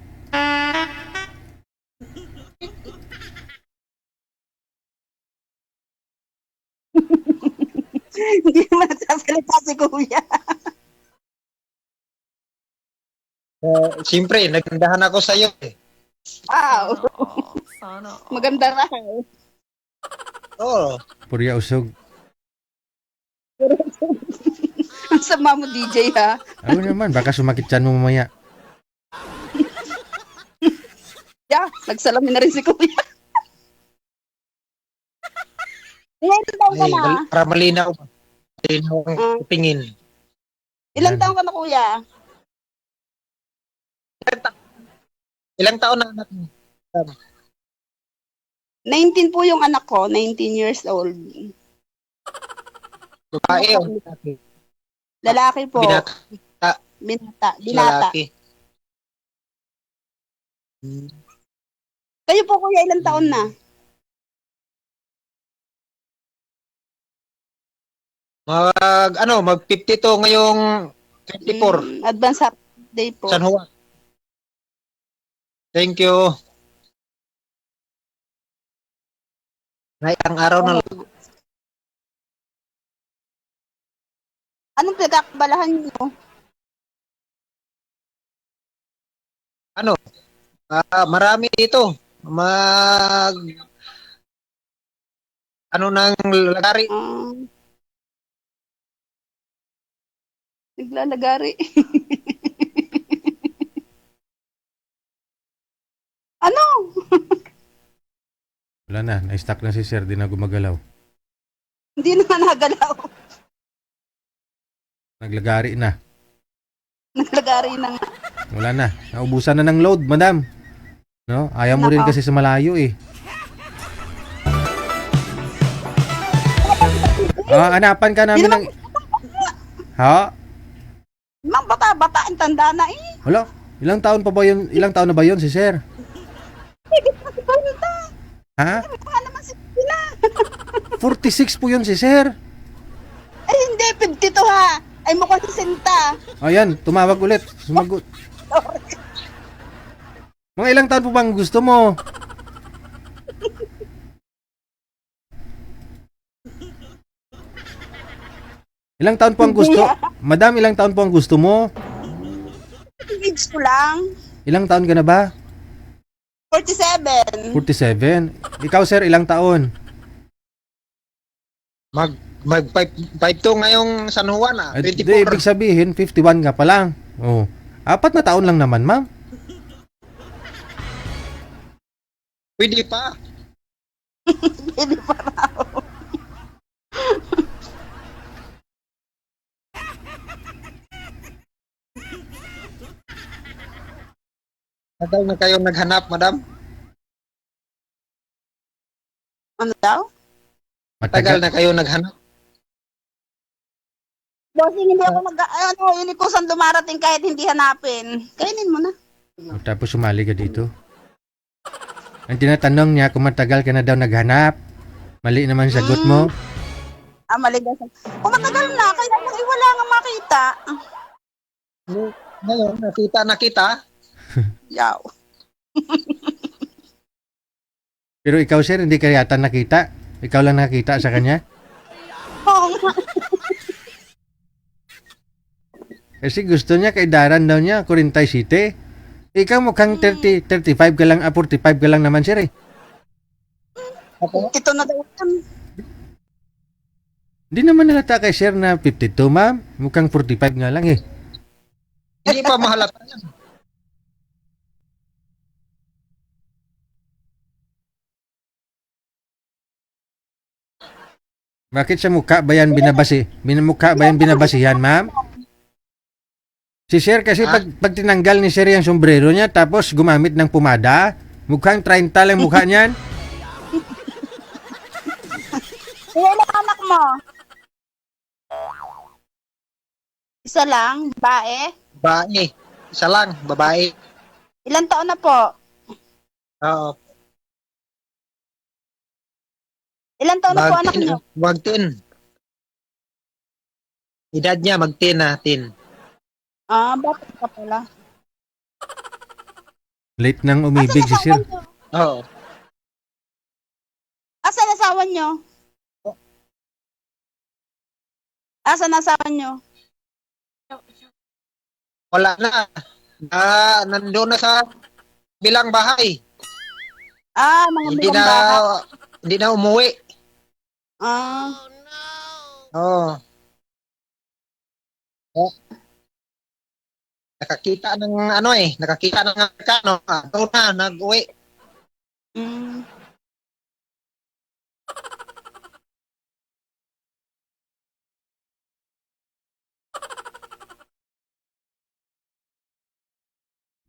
Hindi naman nagsasalita si Kuya. Siyempre, nagandahan ako sa iyo eh. Wow. Maganda raw. Oo. Purya usog. Ang sama mo, DJ, ha? Ano naman, baka sumakit chan mo mamaya. Yeah, nagsalamin na rin si Kuya. Ilan taon ka Ay, na? para malinaw. Malinaw ang tingin. Ilang taon ka na, Kuya? Ilang taon na anak mo? 19 po yung anak ko, 19 years old. Babae o lalaki? Lalaki po. Binata. Binata. Lalaki. Kayo po, Kuya, ilang taon na? Mag 52 ngayong 24. Advance happy birthday po. San Juan. Thank you. Ay, ang araw na Anong pinagkakabalahan niyo? marami ito. Nang lagari. Naglalagari. Ano? Wala na, na-stuck na si Sir, di na gumagalaw. Hindi naman nagalaw. Naglagari na. Naglagari na nga. Wala na, naubusan na ng load, madam. No? Ayaw mo rin kasi sa malayo eh. Hanapan ka namin ng... Ha? Mang bata-bata, ang tanda na eh. Wala, ilang taon pa ba yun? Ilang taon na ba yun si Sir? Higit na si Palita. Ha? Baka naman si Pila. 46 po yun si Sir. Ay hindi, 52 ha. Ay mukhang 60. Ayan, tumawag ulit. Sumagot. Mga ilang taon po bang gusto mo? Ilang taon po ang gusto? Madam, ilang taon po ang gusto mo? Age ko lang. Ilang taon ka na ba? 47. 47. Ikaw sir, ilang taon? Mag 52 ngayong San Juan Di, 24. ibig sabihin, 51 ka pa lang. Oh. 4 na taon lang naman, ma'am. Pwede pa. Pwede pa raw. Tagal na kayong naghanap, madam? Ano daw? Tagal Matagal. na kayong naghanap? Bossing, hindi ako hindi ko saan dumarating kahit hindi hanapin. Kainin mo na. Tapos sumali ka dito. Ang tinatanong niya kung matagal ka na daw naghanap. Mali naman sagot mo. Maligas. Kung matagal na, kaya lang wala nga makita. Ngayon, nakita. Yaw. Pero ikaw sir, hindi ka yata nakita. Ikaw lang nakita sa kanya. Oo nga. Kasi gusto niya, kaidaran daw niya, 47. Ikaw mukhang 35 ka lang, 45 ka lang naman sir eh. Ito na daw yan. Hindi naman nalata kay sir na 52 ma'am. Mukhang 45 nga lang eh. Hindi pa mahalata yan. Bakit sa mukha ba yan binabasi? Mukha ba yan binabasihan, ma'am? Si Sir kasi pag tinanggal ni Sir yung sombrero niya tapos gumamit ng pumada, mukhang 30 lang mukha niyan. Ilan ang anak mo? Isa lang, bae. Babae. Isa lang, babae. Ilan taon na po? Oo. Ilan taon na po anak niyo? Mag-10. Edad niya mag-10 na, 10. Ah, bakit ka pala? Late nang umibig si Sir. Oo. Asan asawa niyo? Asan asawa niyo? Wala na. Nandun na sa bilang bahay. Ah, mga Hindi bilang na, bata. hindi na umuwi. Ah, Oo. Oh. Nakakita ng nakakita ng kano. Doon na, nag-uwi. mm.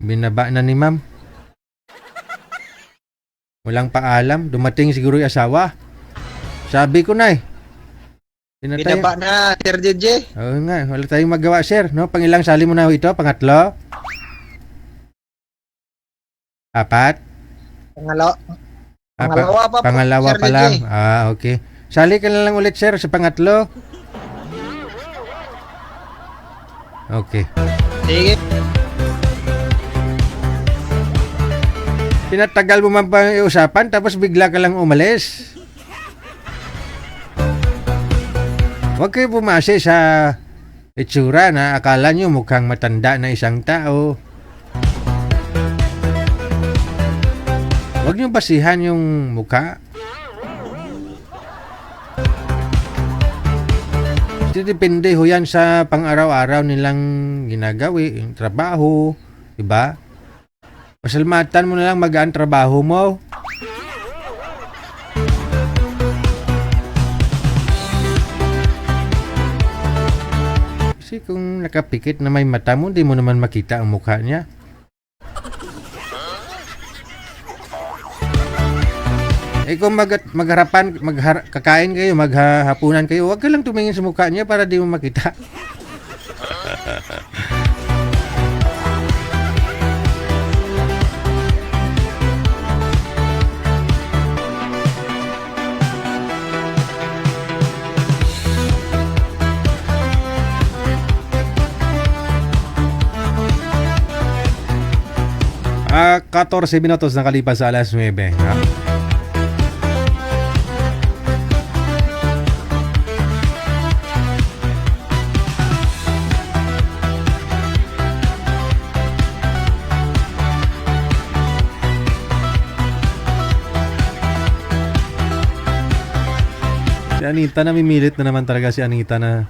Binaba na ni ma'am. Walang paalam. Dumating siguro yung asawa. Sabi ko na eh. Binaba na, Sir JJ. Oo nga. Wala tayong magawa, Sir. No? Pangilang sali mo na ito? Pangatlo? Apat? Pangalawa. Ah, Pangalawa pa po, Pangalawa Sir pa JJ. lang. Ah, okay. Sali ka na lang ulit, Sir, sa pangatlo. Okay. Sige. Tinatagal mo man pa yung usapan tapos bigla ka lang umalis. Huwag kayo bumase sa itsura na akala nyo mukhang matanda na isang tao. Huwag nyo basihan yung mukha. Depende ho yan sa pang-araw-araw nilang ginagawi, yung trabaho, diba? Pasalamatan mo na lang magaan trabaho mo. Kasi kung nakapikit na may mata mo, di mo naman makita ang mukha niya. Eh kung kakain kayo, maghahapunan kayo, huwag ka lang tumingin sa mukha niya para di mo makita. Ah, 14 minutos nakalipas sa alas 9. Ha? Si Anita, namimilit na naman talaga si Anita na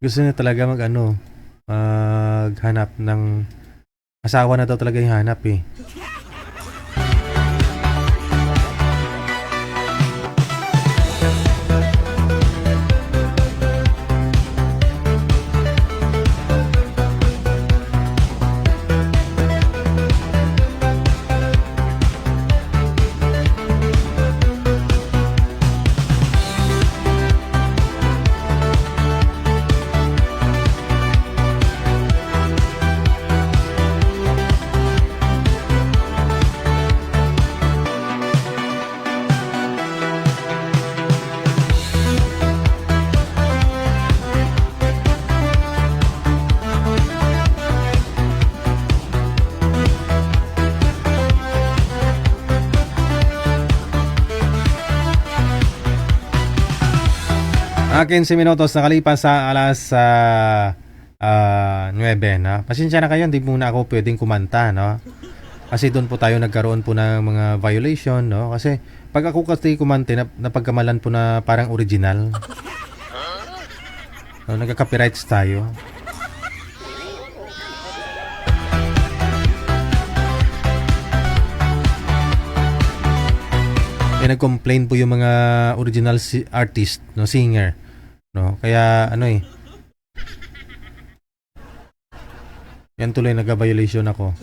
gusto niya talaga maghanap ng asawa na daw talaga yung hanap eh. Ah, 15 minutos nakalipas sa alas 9, no? Pasensya na kayo, hindi muna ako pwedeng kumanta, no? Kasi doon po tayo nagkaroon po ng mga violation, no? Kasi pag ako kasi kumante, napagkamalan po na parang original. No, nagka-copyrights tayo. nag-complain po yung mga original artist, no, singer, no? Kaya ano eh. Yan tuloy nag-violation ako.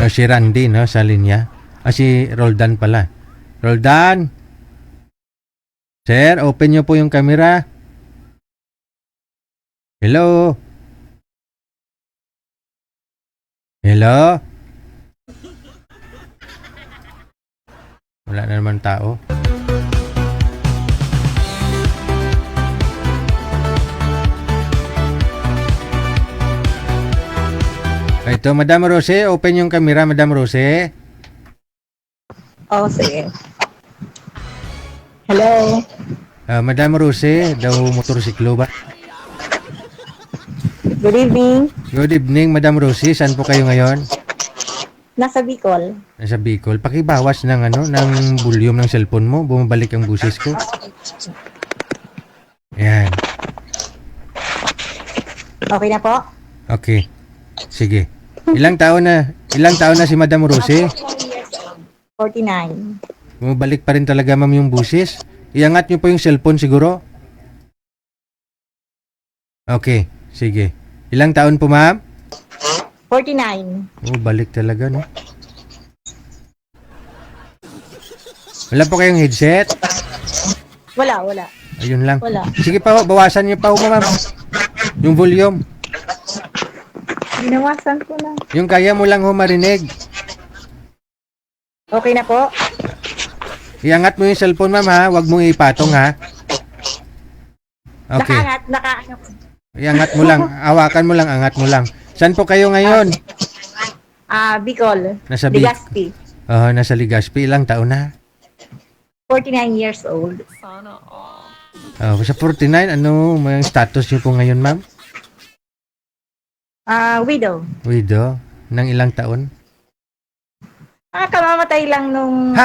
Si Randy, no, sa linya. Si Roldan pala. Roldan! Sir, open nyo po yung camera. Hello? Hello? Wala na naman tao. Ito, Madam Rose, open yung camera, Madam Rose. Oh, sige. Hello. Madam Rose, daw motorsiklo ba? Good evening. Good evening, Madam Rose. Saan po kayo ngayon? Nasa Bicol. Nasa Bicol. Pakibawas ng ng volume ng cellphone mo. Bumabalik ang busis ko. Yan. Okay na po? Okay. Sige. Ilang taon na si Madam Rose? 49. Bumabalik pa rin talaga, ma'am, yung busis. Iangat nyo po yung cellphone siguro. Okay. Sige. Ilang taon po, ma'am? 49. Balik talaga, no? Wala po kayong headset? Wala. Ayun lang. Wala. Sige pa, bawasan niyo pa, ma'am. Yung volume. Binawasan ko na. Yung kaya mo lang marinig. Okay na po? Iangat mo yung cellphone, ma'am, ha? Huwag mong ipatong, ha? Okay. Nakaano. Iangat mo lang. Hawakan mo lang, angat mo lang. Saan po kayo ngayon? Bicol. Nasa Bicol. Legazpi. Nasa Legazpi. Ilang taon na? 49 years old. Sa 49, ano may status niyo po ngayon, ma'am? Widow. Widow. Nang ilang taon? Kamamatay lang nung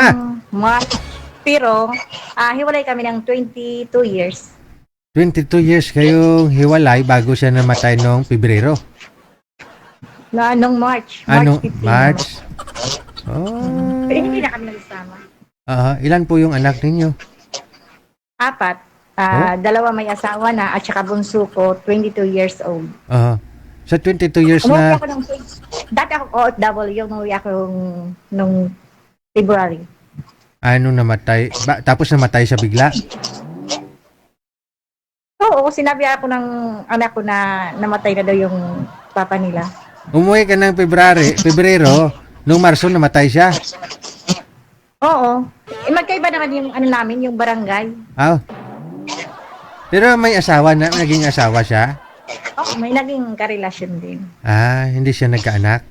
March. Pero, hiwalay kami ng 22 years. 22 years kayong hiwalay bago siya namatay noong Pebrero. Nung March. March 15. March. Oh. Pero hindi na kami nagsama. Ilan po yung anak ninyo? 4. Dalawa may asawa na at saka bunso ko, 22 years old. Sa 22 years Umuwi na... ako dati ako OFW, umuwi ako nung February. namatay? Tapos namatay siya bigla? Oo, sinabi ako ng anak ko na namatay na daw yung papa nila. Umuwi ka ng Pebrero, nung Marso namatay siya? Oo. Magkaiba naman yung namin, yung barangay. Pero may asawa na, naging asawa siya? Oo, may naging karelasyon din. Hindi siya nagkaanak?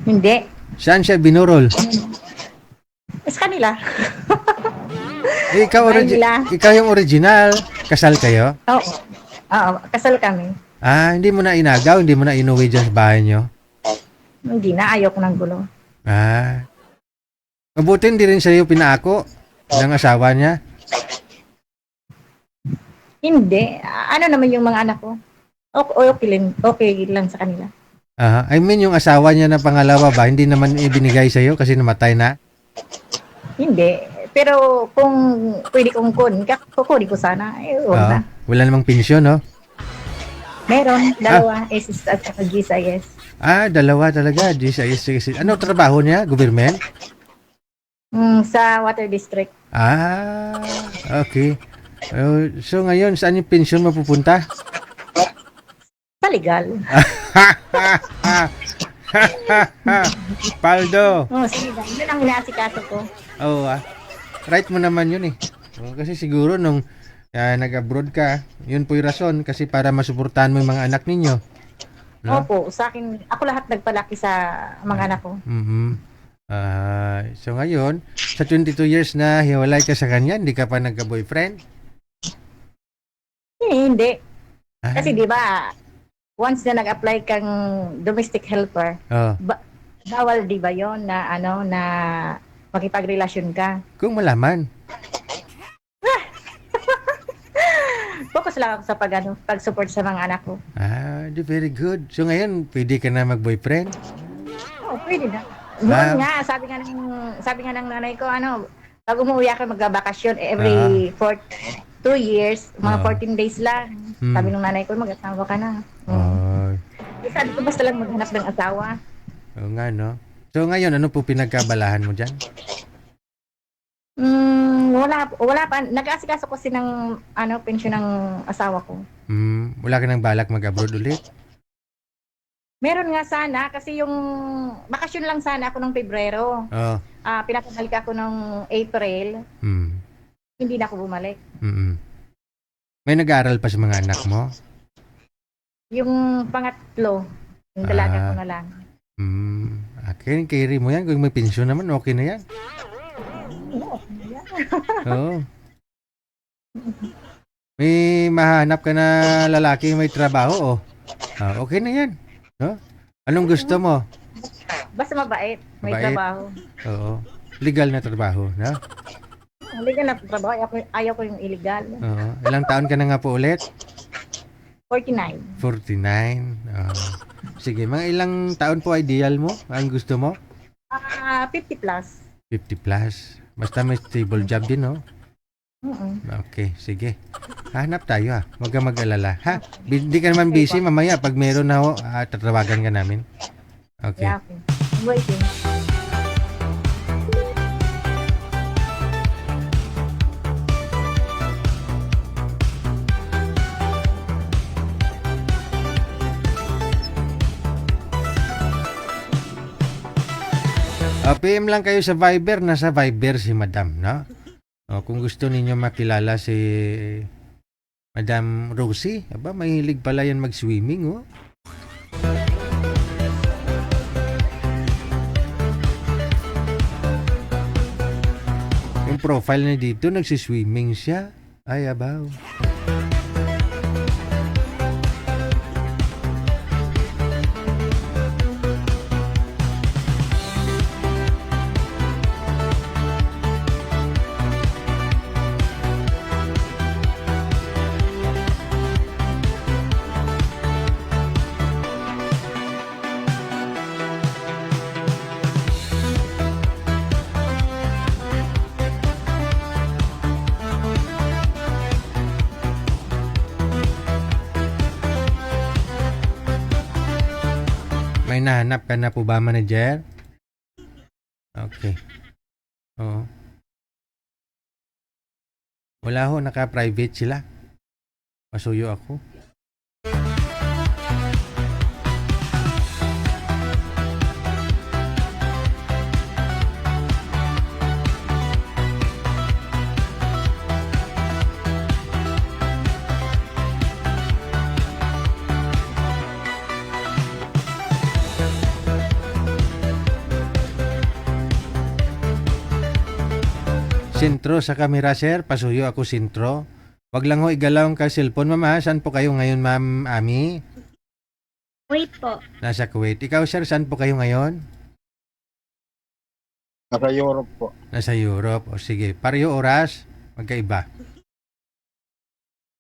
Hindi. Saan siya binurol? Sa kanila. Ikaw yung original. Kasal kayo? Oo, kasal kami. Hindi mo na inagaw, hindi mo na inuwi dyan sa bahay nyo? Hindi na, ayaw ko ng gulo. Mabuti hindi rin sa'yo pinaako ng asawa niya? Hindi. Ano naman yung mga anak ko? Okay lang sa kanila. I mean, yung asawa niya na pangalawa ba, hindi naman ibinigay sa'yo kasi namatay na? Hindi. Pero kung pwede kong kukunin ko sana. Huwag Oo. na. Wala namang pensyon, no? Meron, dalawa. SS at saka GSIS. Dalawa talaga. GSIS. Ano trabaho niya? Government? Sa Water District. Okay. So ngayon, saan yung pensyon mapupunta? Sa legal. Paldo. Sa legal. Yun ang inaasikaso ko. Oo, right mo naman yun eh. Kasi siguro nung nag-abroad ka, yun po yung rason kasi para masuportahan mo yung mga anak ninyo. No? Opo, sa akin, ako lahat nagpalaki sa mga anak ko. So ngayon, sa 22 years na hiwalay ka sa kanya, hindi ka pa nagka-boyfriend? Hindi. Kasi di ba, once na nag-apply kang domestic helper, Oh, bawal di ba yon na na makipagrelasyon ka. kung malaman. Focus lang ako sa pag-support sa mga anak ko. Very good. So ngayon, pwede ka na mag-boyfriend? Pwede na. Noon nga, sabi nga ng nanay ko, pag umuwi ako magbabakasyon every 2 years, mga 14 days lang. Sabi ng nanay ko, mag-asawa ka na. Sabi ko, basta lang maghanap ng asawa. Oo nga, no? So ngayon, ano po pinagkabalahan mo dyan? Wala pa. Nag-aasikaso kasi ng pensyon ng asawa ko. Wala ka nang balak mag-abroad ulit? Meron nga sana kasi yung bakasyon lang sana ako ng Pebrero. Oo. Pinapabalik ako ng April. Hindi na ako bumalik. May nag-aaral pa sa mga anak mo? Yung pangatlo, yung dalaga ko na lang. Carry mo yan. Kung may pensyon naman, okay na yan. Oo. May mahanap ka na lalaki may trabaho, okay na yan. No? Anong gusto mo? Basta mabait, may Mabait. trabaho. Oo. Legal na trabaho, no? Legal na trabaho, ayaw ko yung illegal. Oo. Ilang taon ka na nga po ulit? 49. 49. Sige, mga ilang taon po ideal mo? Ang gusto mo? 50 plus. 50 plus. Basta may stable job din, no? Okay, sige. Hanap tayo, ha? Huwag kang mag-alala, ha? Hindi ka naman busy mamaya. Pag meron na ho, tatawagan ka namin. Okay. Yeah, okay. I'm waiting. PM lang kayo sa Viber. Nasa Viber si Madam, no? Kung gusto ninyo makilala si Madam Rosie, mahilig pala yan mag-swimming, oh. Yung profile niya dito, nagsiswimming siya. Ay, abaw. May nahanap ka na po ba, manager? Okay. Oo. Wala ho, naka-private sila. Pasuyo ako. Sentro sa kamera, sir. Pasuyo ako, sentro. Wag lang ho igalaw ang ka-cellphone, ma'am. Saan po kayo ngayon, ma'am Ami? Wait po. Nasa Kuwait. Ikaw, sir, saan po kayo ngayon? Nasa Europe po. Nasa Europe. O sige, pareho oras, magkaiba.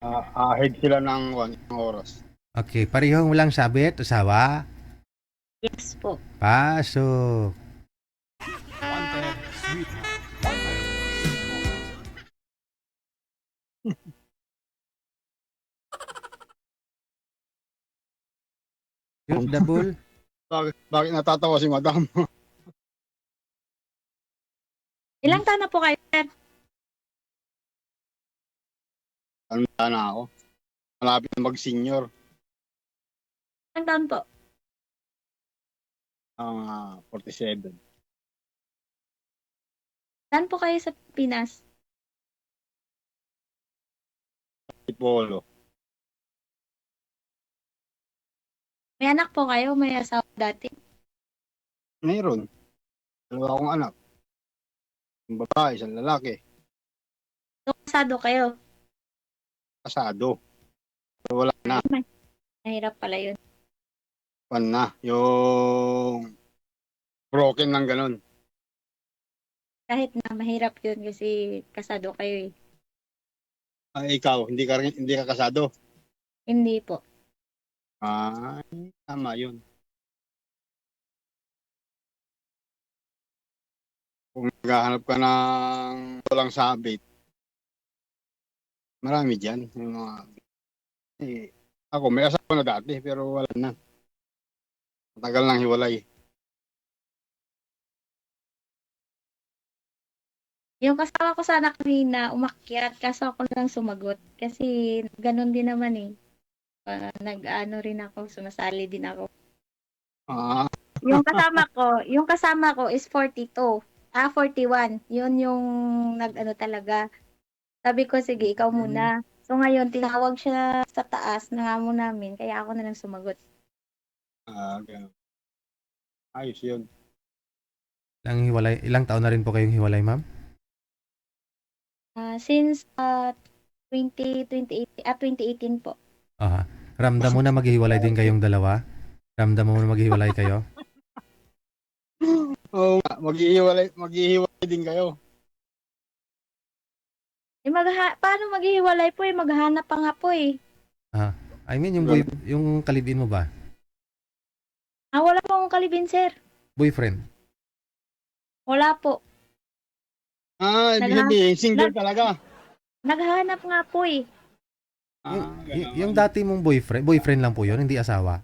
Ahead sila ng isang oras. Okay, parehong walang sabit, usawa. Yes po. Pasok. Yung double. Bakit natatawa si madam? Ilang taon na po kayo, sir? Tanda na ako. Malapit na mag-senior. Ilang taon po? Ang 47. Saan po kayo sa Pinas? Polo. May anak po kayo? May asawa dati? Mayroon. Dalawa akong anak. Isang babae, isang lalaki. So, kasado kayo? Kasado. Pero wala na. Mahirap pala yun. Pan na. Yung broken lang ganun. Kahit na mahirap yun kasi kasado kayo eh. Ikaw, hindi ka kasado. Hindi po. Tama yun. Kung naghahanap ka ng walang sabit, marami dyan. Yung mga, ako, may asawa na dati, pero wala na. Matagal nang hiwalay. Yung kasama ko sana kanina, umakyat, kaso ako lang sumagot. Kasi ganun din naman eh. Nag-ano rin ako, sumasali din ako. Ah, Yung kasama ko is 42. 41. Yun yung nag-ano talaga. Sabi ko, sige, ikaw muna. So ngayon, tinawag siya sa taas ng amo namin, kaya ako na lang sumagot. ganun. Ayos yun. Ilang taon na rin po kayong hiwalay, ma'am? Since 2018 po. Aha. Ramdam mo na maghihiwalay din kayong dalawa? Ramdam mo na maghihiwalay kayo? Oo nga, maghihiwalay din kayo. Paano maghihiwalay po eh? Maghahanap pa nga po eh. I mean, yung kalibin mo ba? Wala po akong kalibin, sir. Boyfriend? Wala po. Ibig sabihin, single talaga. Naghahanap nga po eh. Yung dati mong boyfriend lang po yun, hindi asawa?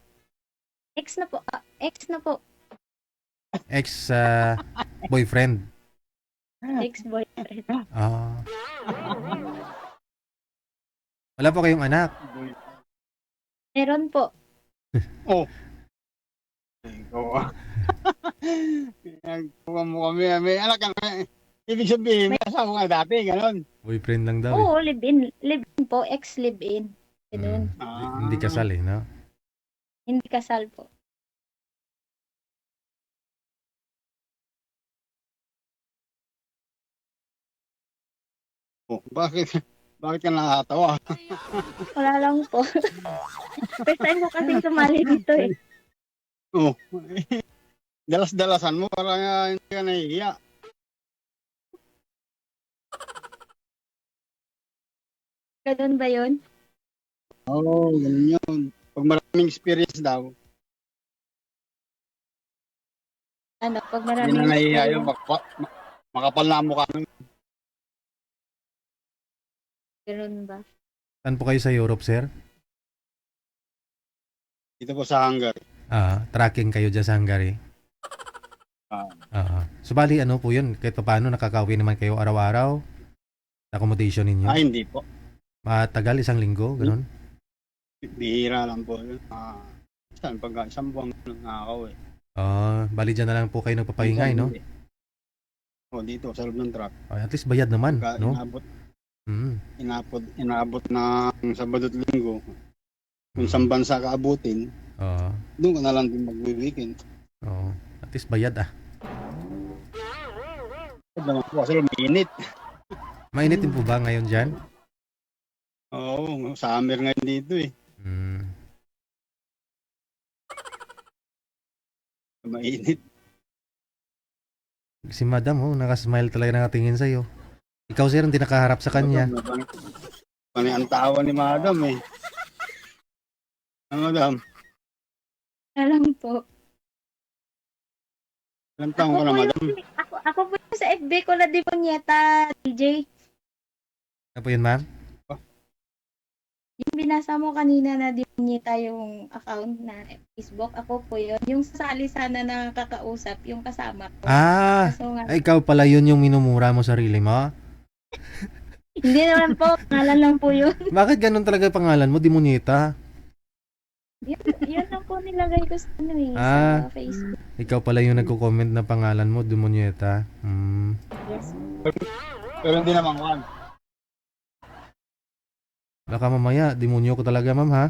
Ex na po. Boyfriend? Ex-boyfriend. Wala po kayong anak? Meron po. Ikaw. Kuha mo kami. May anak ka na. Ibig sabihin, may asawa nga dati, gano'n. Boyfriend lang daw eh. Oo, live-in. Live-in po. Ex-live-in. Ganun. Hindi kasal eh, no? Hindi kasal po. Bakit ka nakakatawa? Wala lang po. First time ko kasi sumali dito eh. Dalas-dalasan mo para hindi ka nahihiya. Ganun ba yun? Ganun yun. Pag maraming experience daw, Pag hindi maraming na nahihiya yun. Makapal na ang mukha nun. ganun ba? Saan po kayo sa Europe, sir? Dito po sa Hungary. Tracking kayo dyan sa Hungary? So, bali, ano po yun? Kahit paano nakakauwi naman kayo araw-araw? Accommodation ninyo? Hindi po. Matagal, isang linggo, ganun? Bihira lang po yun. Isang buwan lang nakakaw eh. Bali dyan na lang po kayo nagpapahingay, no? Dito, sa loob ng truck. At least bayad naman, no? Inabot na Sabado at Linggo. Kung saan bansa ka abutin, doon ka na lang din mag-weekend. At least bayad Naman po kasi mainit. Mainit din po ba ngayon dyan? Summer ngayon dito eh. Mainit. Si madam, nakasmile talaga nakatingin sa'yo. Ikaw, sir, hindi nakaharap sa kanya. Ano ang tawa ni madam eh. Madam, Alam po. ilang taong ka na, madam? Ako po yung sa FB ko na demonyeta, DJ. Ano po yun, ma'am? Yung binasa mo kanina na demonyeta yung account na Facebook, ako po yun. Yung sasali sana na kakausap, yung kasama ko. Ah, Kaso nga, ay, ikaw pala yun yung minumura mo sarili mo? hindi naman po, ngalan lang po yun. Bakit ganun talaga yung pangalan mo, Demonyeta? Yun lang po nilagay ko sa, ano, Ah. sa Facebook. Ikaw pala yung nagko-comment na pangalan mo, Demonyeta. Yes. Pero hindi naman kan. Baka mamaya, demonyo ko talaga, ma'am, ha?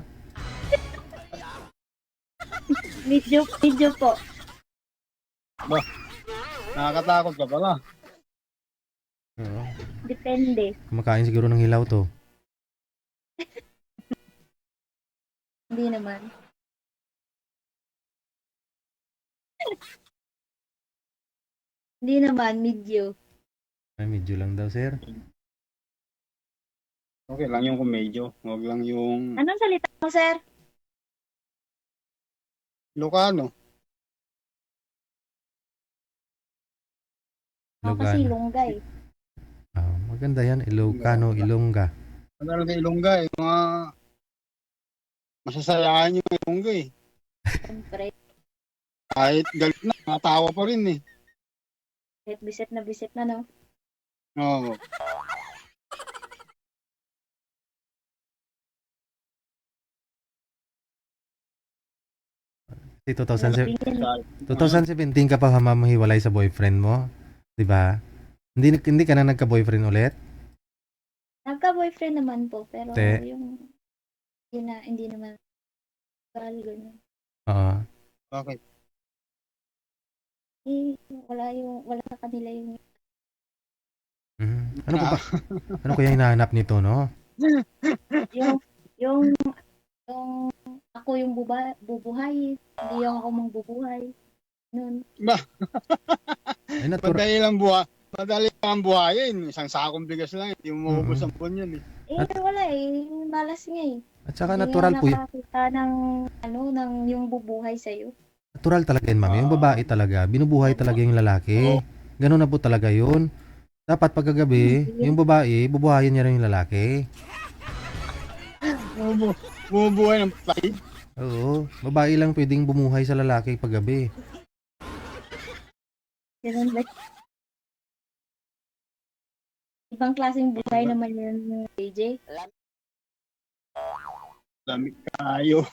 Video po. Nakakatakot ka pala. Oo. Depende. Kumakain siguro ng hilaw to. Hindi naman. Hindi naman, medyo. Ay, medyo lang daw, sir. Okay lang yung kung medyo. Huwag lang yung Anong salita mo, sir? Ilocano. Ako kasi Ilocano. lunggay. Maganda yan. Ilocano, Ilongga. Ano talaga Ilongga eh. Mga masasayaan yung Ilongga eh. Siyempre, Kahit galit na, matawa pa rin eh. kahit bisit na, no? Oo. Kasi Opinion. 2017 ka pa mamahiwalay sa boyfriend mo. 'Di ba? Hindi ka na nagka-boyfriend ulit? Nagka-boyfriend naman po, pero Te. yung yun na, hindi naman gano'n. Oo. Bakit? Wala sa kanila yung Ano po ba? Ano kaya hinahanap nito, no? yung yung ako yung bubuhay, hindi yung ako magbubuhay. Nun. Ay, natural. Madali lang buhayin. Isang sakong bigas lang. Hindi mo maubos ang buwan yan eh. Wala eh. Malas nga eh. At saka Hindi natural nga po yun. nakakita ng yung bubuhay sa'yo. Natural talaga yun, ma'am. Yung babae talaga, binubuhay talaga yung lalaki. Ganun na po talaga yun. Dapat pagkagabi, yung babae, bubuhayin niya rin yung lalaki. Bumubuhay ng patay. Oo. Babae lang pwedeng bumuhay sa lalaki paggabi. Ganun ba? Ibang klaseng buhay naman yun, AJ. Lamig kayo.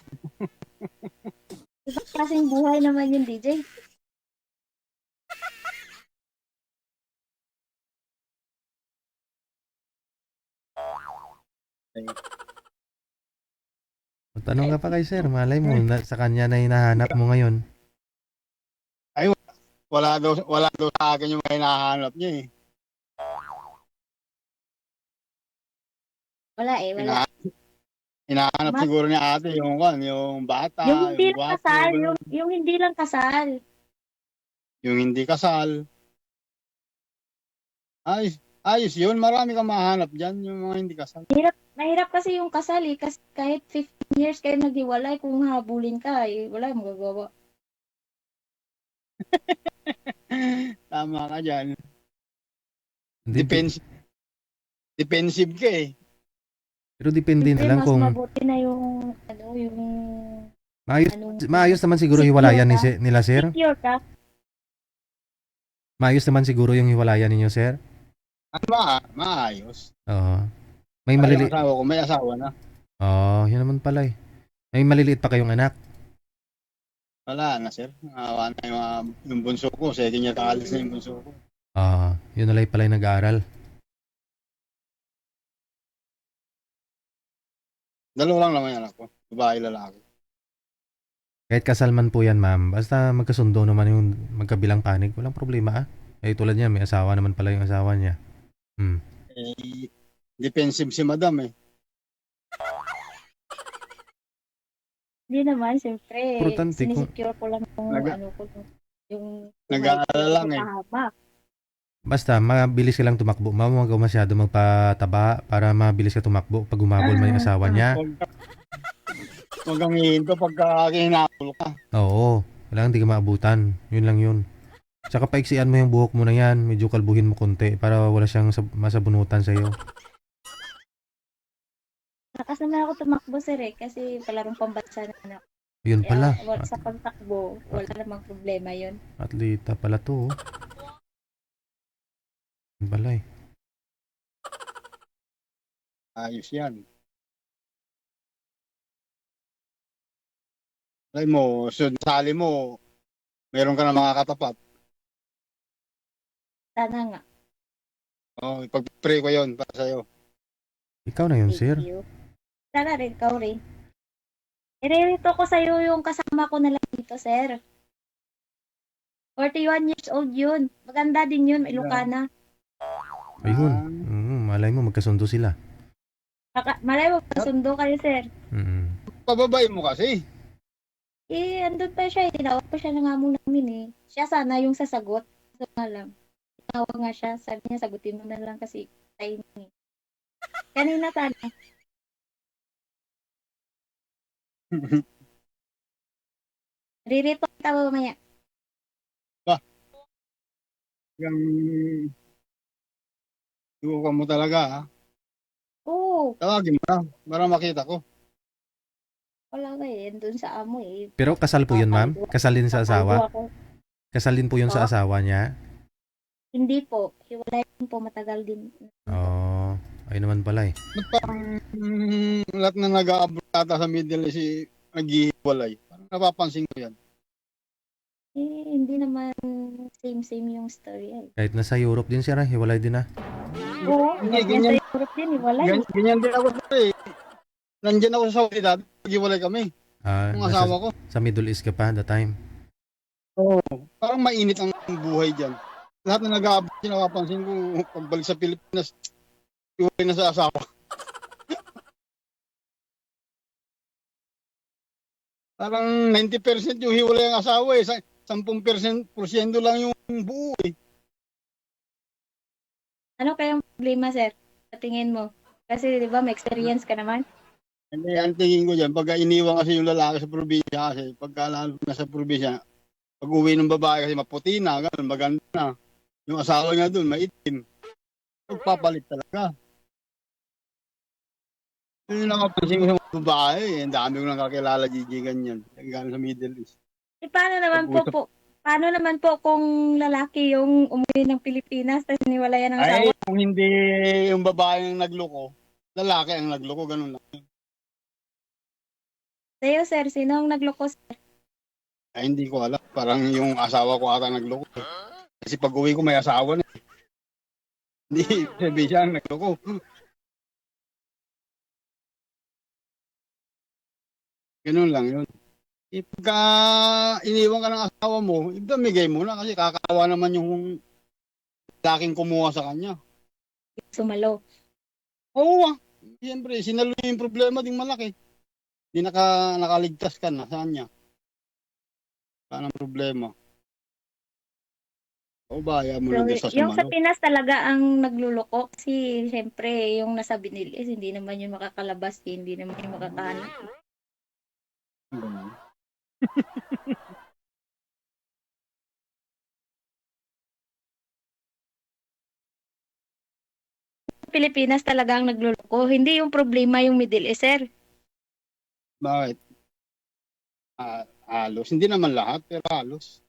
Ibang klaseng buhay naman yun, DJ. Tanong ka pa kay sir, malay mo, sa kanya na hinahanap mo ngayon. Wala daw sa akin yung hinahanap niya eh. Wala eh, wala. Hinahanap siguro ni ate yung bata, Yung hindi lang gwapo, kasal, ganun. yung hindi lang kasal. Yung hindi kasal. Ayos yun. Marami kang mahanap dyan, yung mga hindi kasal. Mahirap kasi yung kasal eh, kasi kahit 15 years kayo naghiwalay, kung habulin ka eh, wala yung magagawa. Tama ka dyan. Hindi- Defensive ka eh. Pero depende na lang Mas kung mabuti na yung, yung, maayos naman siguro hiwalayan nila sir. secure ka. Maayos naman siguro yung hiwalayan ninyo sir. Maayos. Oo. May Yung maliliit. asawa ko, may asawa na. Yun naman pala eh. May maliliit pa kayong anak. Wala na, sir. Awa na yung bunso ko. Second year college na yung bunso ko. Yun na lang pala yung nag-aaral. Dalawa lang naman yung anak ko. Babae, lalaki. Kahit kasal man po yan ma'am, basta magkasundo naman yung magkabilang panig, walang problema ah. Tulad niya, may asawa naman pala yung asawa niya. Defensive si madam eh. Hindi naman, siyempre, Importante kung- sinisecure ko lang yung, Nag- yung Nag-aalala lang eh. pahamak. Basta mabilis ka lang tumakbo. Huwag ka masyado magpataba para mabilis ka tumakbo pag humabol mo yung asawa niya. Huwag kang hihinto pagka hinabol ka. Oo, kailangan di ka maabutan. Yun lang yun. Tsaka paiksian mo yung buhok mo na yan. Medyo kalbuhin mo konti para wala siyang masabunutan sa'yo. Lakas naman ako tumakbo, sir, kasi palarong pambansa na ako. Yun pala. Kaya sa pagtakbo, wala namang problema yun. Atleta pala to. Yun pala eh. Ayos yan. Alam mo, sali mo, meron ka na mga katapat. Sana nga. Oh, ipag-pray ko yon para sa'yo. Ikaw na yun, Thank sir. you. Sana rin, ikaw rin. Irerito ko sa'yo yung kasama ko na lang dito, sir. 41 years old yun. Maganda din yun, Ilocana. Ayun. Malay mo, magkasundo sila. Malay mo, pasundo kayo, sir. Pababay mo kasi. Andun pa siya, tinawag pa siya ng amo namin Siya sana yung sasagot. So nga lang. Tinawag nga siya, sabi niya, sagutin mo na lang kasi timing Kanina sana. Ririto kita mamaya. Yung suka mo talaga, ha? Oo. Tawagin mo na, para makita ko. Wala ka andun sa amo Pero kasal po yun, ma'am? Kasal din sa asawa? Ako. Kasal din po yun sa asawa niya? Hindi po. Hiwalay po, matagal din. Oo. Ayun naman pala eh. Ba't parang lahat na nag-a-abroad ata sa Middle East naghihiwalay? Parang napapansin ko yan. Hindi naman same yung story Kahit nasa Europe din siya, hiwalay din na. Oo, Hindi, ganyan. Sa Europe din, hiwalay. Ganyan din ako Nandyan ako sa Saudi dati, naghiwalay kami. Yung asawa ko. Sa Middle East ka pa that time? Oo. Parang mainit ang buhay dyan. Lahat na nag-a-abroad, napapansin ko, pagbalik sa Pilipinas, hiwalay na sa asawa. Parang 90% yung hiwalay ang asawa 10% lang yung buo Ano kayang problema, sir? Sa tingin mo? Kasi, di ba, may experience ka naman? Hindi, ang tingin ko dyan, pagka iniwan kasi yung lalaki sa probinsya kasi, pagka lalo na sa probinsya, pag uwi ng babae kasi maputi na, ganun, maganda na. Yung asawa niya dun, maitim. Magpapalit talaga. Yun lang kapansin ko sa mga babae, ang dami ko nang kakilala, Gigi, ganyan. Gano'n sa Middle East. Paano naman po kung lalaki yung umuwi ng Pilipinas tapos niwalayan ng asawa? Ay, kung hindi yung babae ang nagloko, lalaki ang nagloko, ganun lang. Sa'yo, sir, sino ang nagloko, sir? Ay, hindi ko alam. Parang yung asawa ko ata nagloko. Kasi pag uwi ko may asawa na. Hindi, sabi siya ang nagloko. Ganun lang yun. Pagka iniwan ka ng asawa mo, ibamigay mo na kasi kakawa naman yung laking kumuha sa kanya. Sumalo. Oo siyempre, sinalo yung problema ding malaki. Hindi nakaligtas ka na sa kanya. Wala nang problema. O baya mo na din sa Yung sa sumalo. Pinas talaga ang nagluloko kasi siyempre yung nasa Binilis, hindi naman yung makakalabas, hindi naman yung makakahanap. Pilipinas talaga ang nagluloko. Hindi yung problema yung Middle East, sir. Bakit? Halos. Hindi naman lahat, pero halos.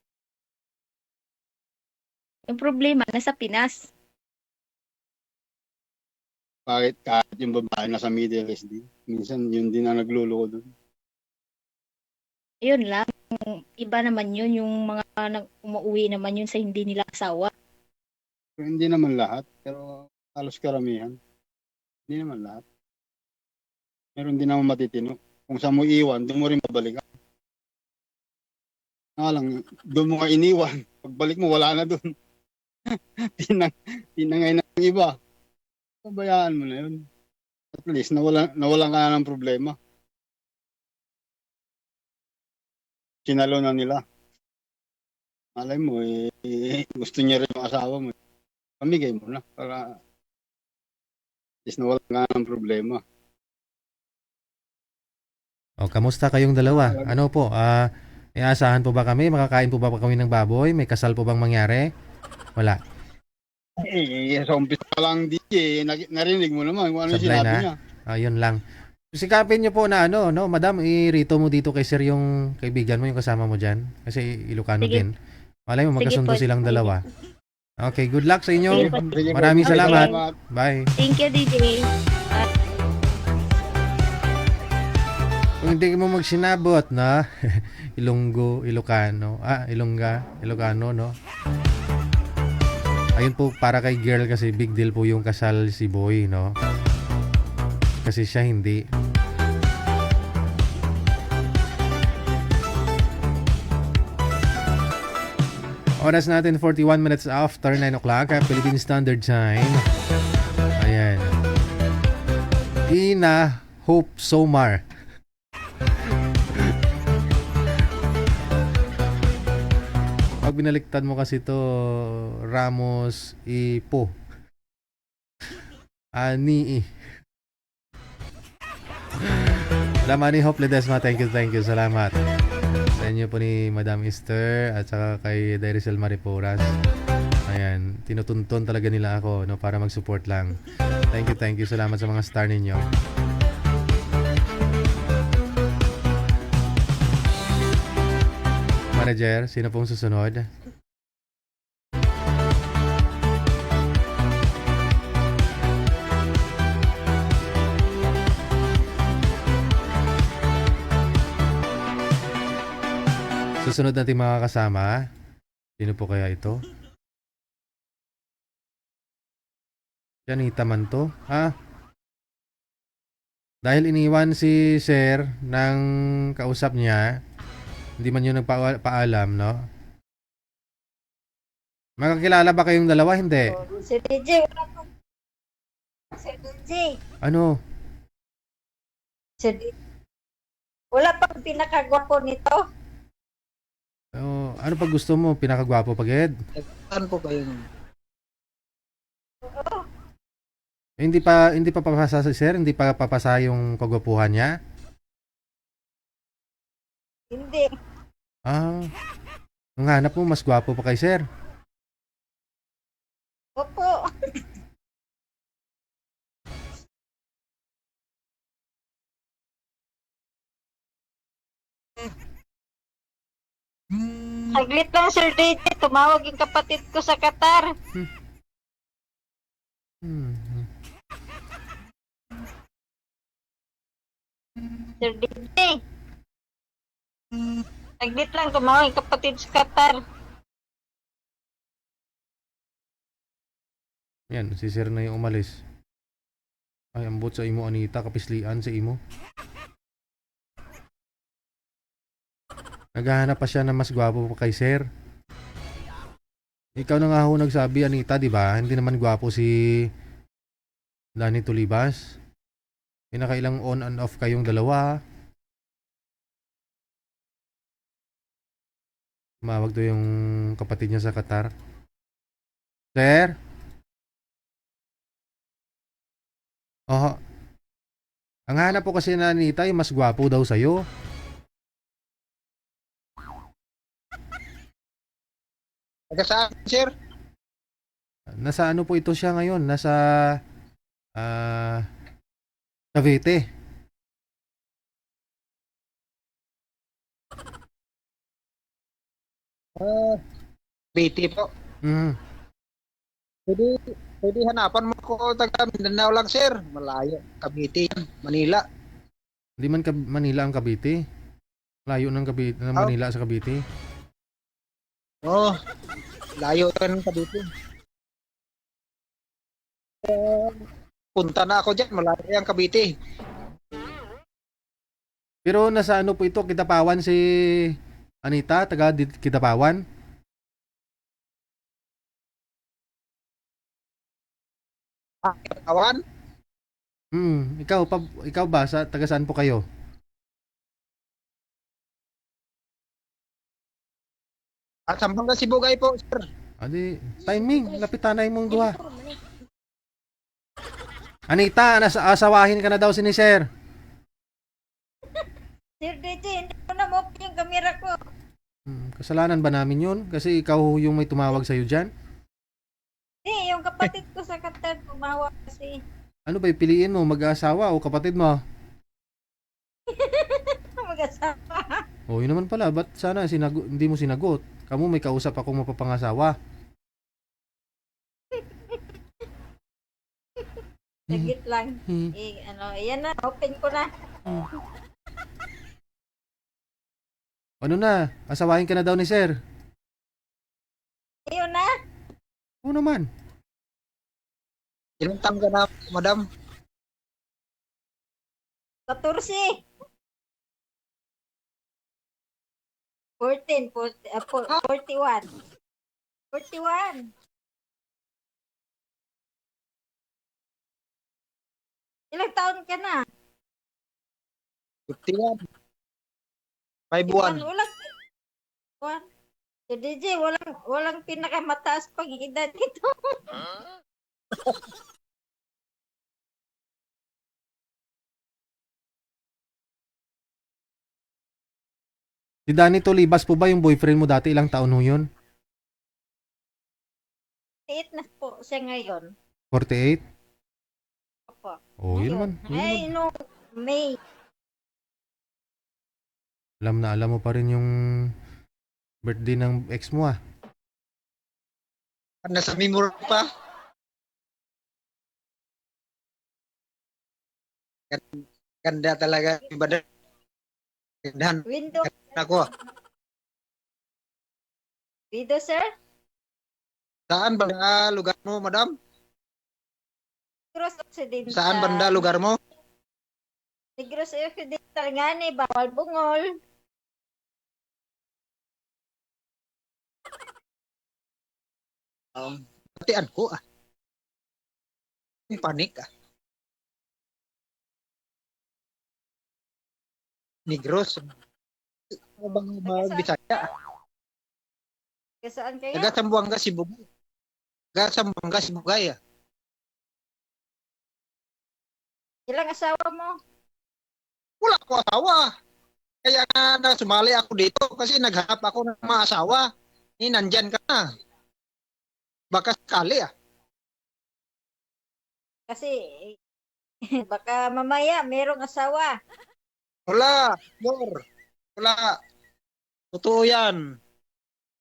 Yung problema nasa Pinas. Bakit kahit yung babae nasa Middle East din? Minsan yun din ang nagluloko doon. Yun lang. Iba naman yun, yung mga umuwi naman yun sa hindi nila asawa. Pero hindi naman lahat, pero halos karamihan. Hindi naman lahat. Meron din naman matitino. Kung saan mo iwan, doon mo rin babalikan. Lang, doon mo nga iniwan. Pagbalik mo, wala na doon. Tinangay na ng iba. Pabayaan mo na yun. At least, nawalan ka na ng problema. Sinalo na nila. Malay mo, gusto niya rin yung asawa mo. pamigay mo na para is nawala nga ng problema. O, kamusta kayong dalawa? Ano po, iaasahan po ba kami? Makakain po ba kami ng baboy? May kasal po bang mangyari? Wala. Sa umpisa pa lang DJ, narinig mo naman kung ano yung Sablay sinabi na. niya. Ayun lang. Sikapin nyo po na no, madam, irito mo dito kay sir yung kaibigan mo, yung kasama mo dyan. Kasi Ilocano Sige. din. Malay mo, Sige magkasundo po. silang dalawa. Okay, good luck sa inyo. Sige po. Sige po. Maraming Okay. salamat. Bye. Thank you, DJ. Kung hindi mo magsinabot na Ilocano, Ilocano, no? Ayun po, para kay girl kasi big deal po yung kasal si boy, no? Kasi siya hindi. Oras natin 41 minutes after 9 o'clock, Philippine Standard Time. Ayan. Ina Hope Somar. Pag binaliktad mo kasi to Ramos Ipo. Ani. Salamat ni Hope Ledesma. Thank you. Salamat. Sa inyo po ni Madam Esther at saka kay Dairicel Mariporas. Ayan, tinutuntun talaga nila ako, no, para mag-support lang. Thank you. Salamat sa mga star ninyo. Manager, sino pong susunod? Susunod natin mga kasama. Sino po kaya ito? Janita man to. Dahil iniwan si Sir ng kausap niya, hindi man yun nagpaalam, no? Magkakilala ba kayong dalawa? Hindi. Si DJ, wala pa. Si DJ. Ano? Si DJ. Wala pang pinakagwapo nito. Ano pag gusto mo? Pinakagwapo pag Ed? Saan po kayo? Hindi pa papasa si Sir? Hindi pa papasa yung kagwapuhan niya? Hindi. Ang hanap mo, mas gwapo pa kay Sir. Opo. Saglit lang, Sir DJ. Tumawag yung kapatid ko sa Qatar. Sir DJ. Saglit lang, tumawag yung kapatid sa Qatar. Yan, si Sir na yung umalis. Ay, ambot sa imo, Anita. Kapislian sa imo. Naghahanap pa siya ng mas gwapo pa kay Sir. Ikaw na nga ho nagsabi, Anita, di ba? Hindi naman gwapo si Danny Tulibas. Pinakailang on and off kayong dalawa. Tumawag to yung kapatid niya sa Qatar. Sir? Ang hanap po kasi na Anita, yung mas gwapo daw sa'yo. Taga saan, sir? Nasa ano po ito siya ngayon? Nasa Cavite. BT po. Pwede hanapan mo ko taga Mindanao lang, sir. Malayo. Cavite yan. Manila. Hindi man Manila ang Cavite. Layo ng Cavite, ng Manila sa Cavite. Layo yan ng Cavite. Punta na ako dyan. Malayo yung Cavite. Pero nasa ano po ito? Kitapawan si Anita? Taga Kitapawan? Kawan? Ikaw ba? Taga saan po kayo? At Sambanga Sibugay po, sir. Adi, timing, lapitanay mong duha. Anita, asawahin ka na daw si ni Sir. Sir DJ, hindi ko na mo yung kamera ko. Kasalanan ba namin yun? Kasi ikaw yung may tumawag sa'yo dyan? Hindi, yung kapatid ko sa Qatar, tumawa kasi. Ano ba piliin mo? Mag-aasawa o kapatid mo? Mag-asawa. O, yun naman pala. Ba't sana hindi mo sinagot? Kamu may kausap akong mapapangasawa. Sagit lang. Hmm. Ayan na, open ko na. Ano na? Asawahin ka na daw ni Sir. Ayun na. Oo naman. Ilang taon ka na, madam? 14. 41. 41. Ilang taon ka na? 51. 5 buwan. Walang Si DJ, walang pinakamataas pang edad dito. Si Danny Tolibas po ba yung boyfriend mo dati? Ilang taon ho yun? 8 na po siya ngayon. 48? Opo. Oh, yun naman. Ay, no, May. Alam na alam mo pa rin yung birthday ng ex mo ah. Nasa memory pa. Ganda talaga. Ibadan. Gandahan Window, ako. window, sir? Saan banda lugar mo, madam? Negros Occidental. Saan banda lugar mo? Negros Occidental nga ni, bawal bungol. Patian ko ah. Panik ah. Negros. Ano bang Bisaya? Saan kayo? Taga Sambuanga, Sibugay. Taga Sambuanga, Sibugay ah. Ilang asawa mo? Wala ko asawa. Kaya nga sumali ako dito kasi naghanap ako ng mga asawa. Nandyan ka na. Baka sakali ah. Kasi, baka mamaya merong asawa. Wala. Lord. Wala. Totoo yan.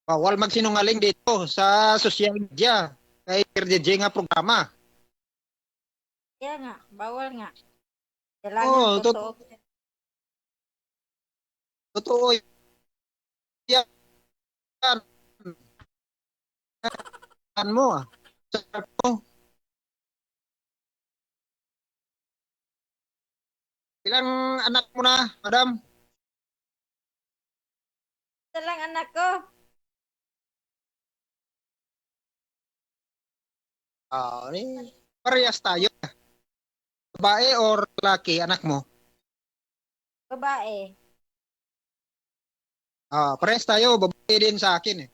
Bawal magsinungaling dito sa social media. Kay RDJ nga programa. Kaya nga, bawal nga. Kailangan Oo, totoo. Totoo yan. Ano mo ah. Sarap mo. Ilang anak mo na, madam? Isa lang anak ko. Parehas tayo. Babae or lalaki, anak mo? Babae. Parehas tayo, babae din sa akin eh.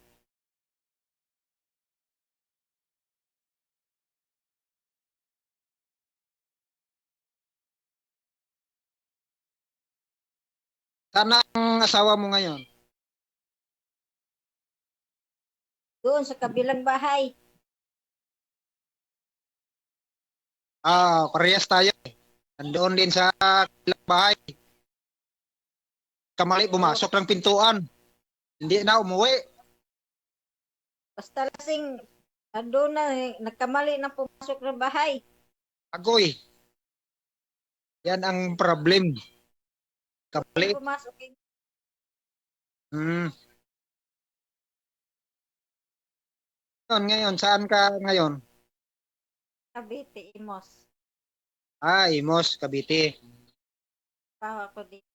Sana ang asawa mo ngayon? Doon sa kabilang bahay. Parehas tayo eh. Nandoon din sa kabilang bahay. Kamali pumasok ng pintuan. Hindi na umuwi. Basta lasing, doon na, nagkamali na pumasok ng bahay. Agoy. Yan ang problem. Kamali. Pumasok yung Ngayon, saan ka ngayon? Cavite, Imos. Imos, Cavite. Bawa ko dito.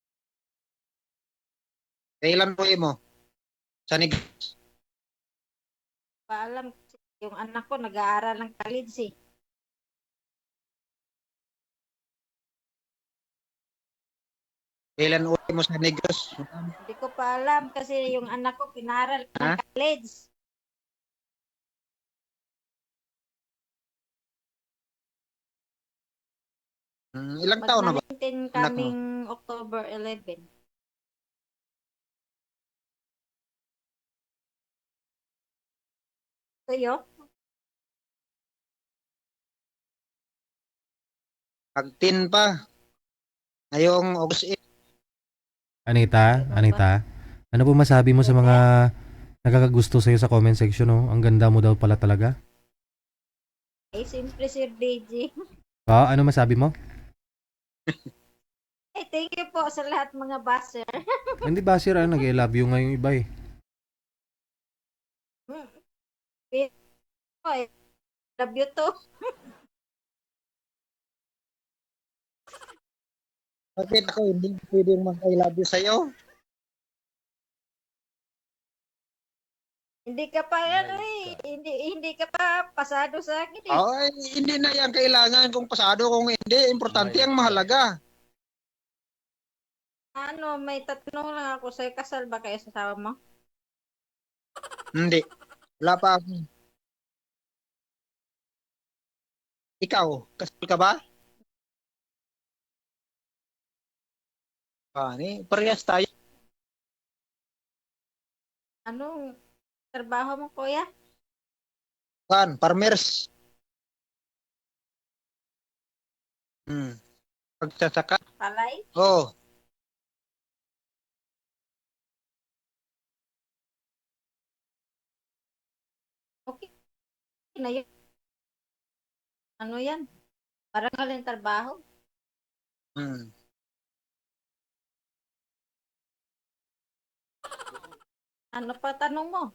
Kailan po mo? Sa Negros. Paalam, yung anak ko nag-aaral ng college eh. Kailan uwi mo sa Negros? Hindi ko pa alam kasi yung anak ko pinaral ng college. Ilang taon na ba? Mag-19 Anak mo? kaming October 11. Kayo? Pag-10 pa. Ngayong August 8. Anita, ano po masabi mo sa mga nakakagusto sa'yo sa comment section, oh? Ang ganda mo daw pala talaga. Ay, siyempre Sir DJ. Ano masabi mo? Eh, thank you po sa lahat mga baser. Hindi ba sir, nag-I love you nga yung iba eh. Oy, love you too. Bakit ako hindi pwedeng mag-I love you sa'yo? Hindi ka pa hindi ka pa pasado sa akin eh. Ay, hindi na yan kailangan kung pasado kung hindi. Importante ang mahalaga. Ano, may tatanong lang ako sa'yo. Kasal ba kayo sa asawa mo? Hindi. Wala pa ako. Ikaw, kasal ka ba? Parehas tayo. Anong trabaho mo, kuya? Farmers. Pagsasaka. Palay? Oh. Okay na yun. Ano yan? Parang alin trabaho? Ano pa tanong mo?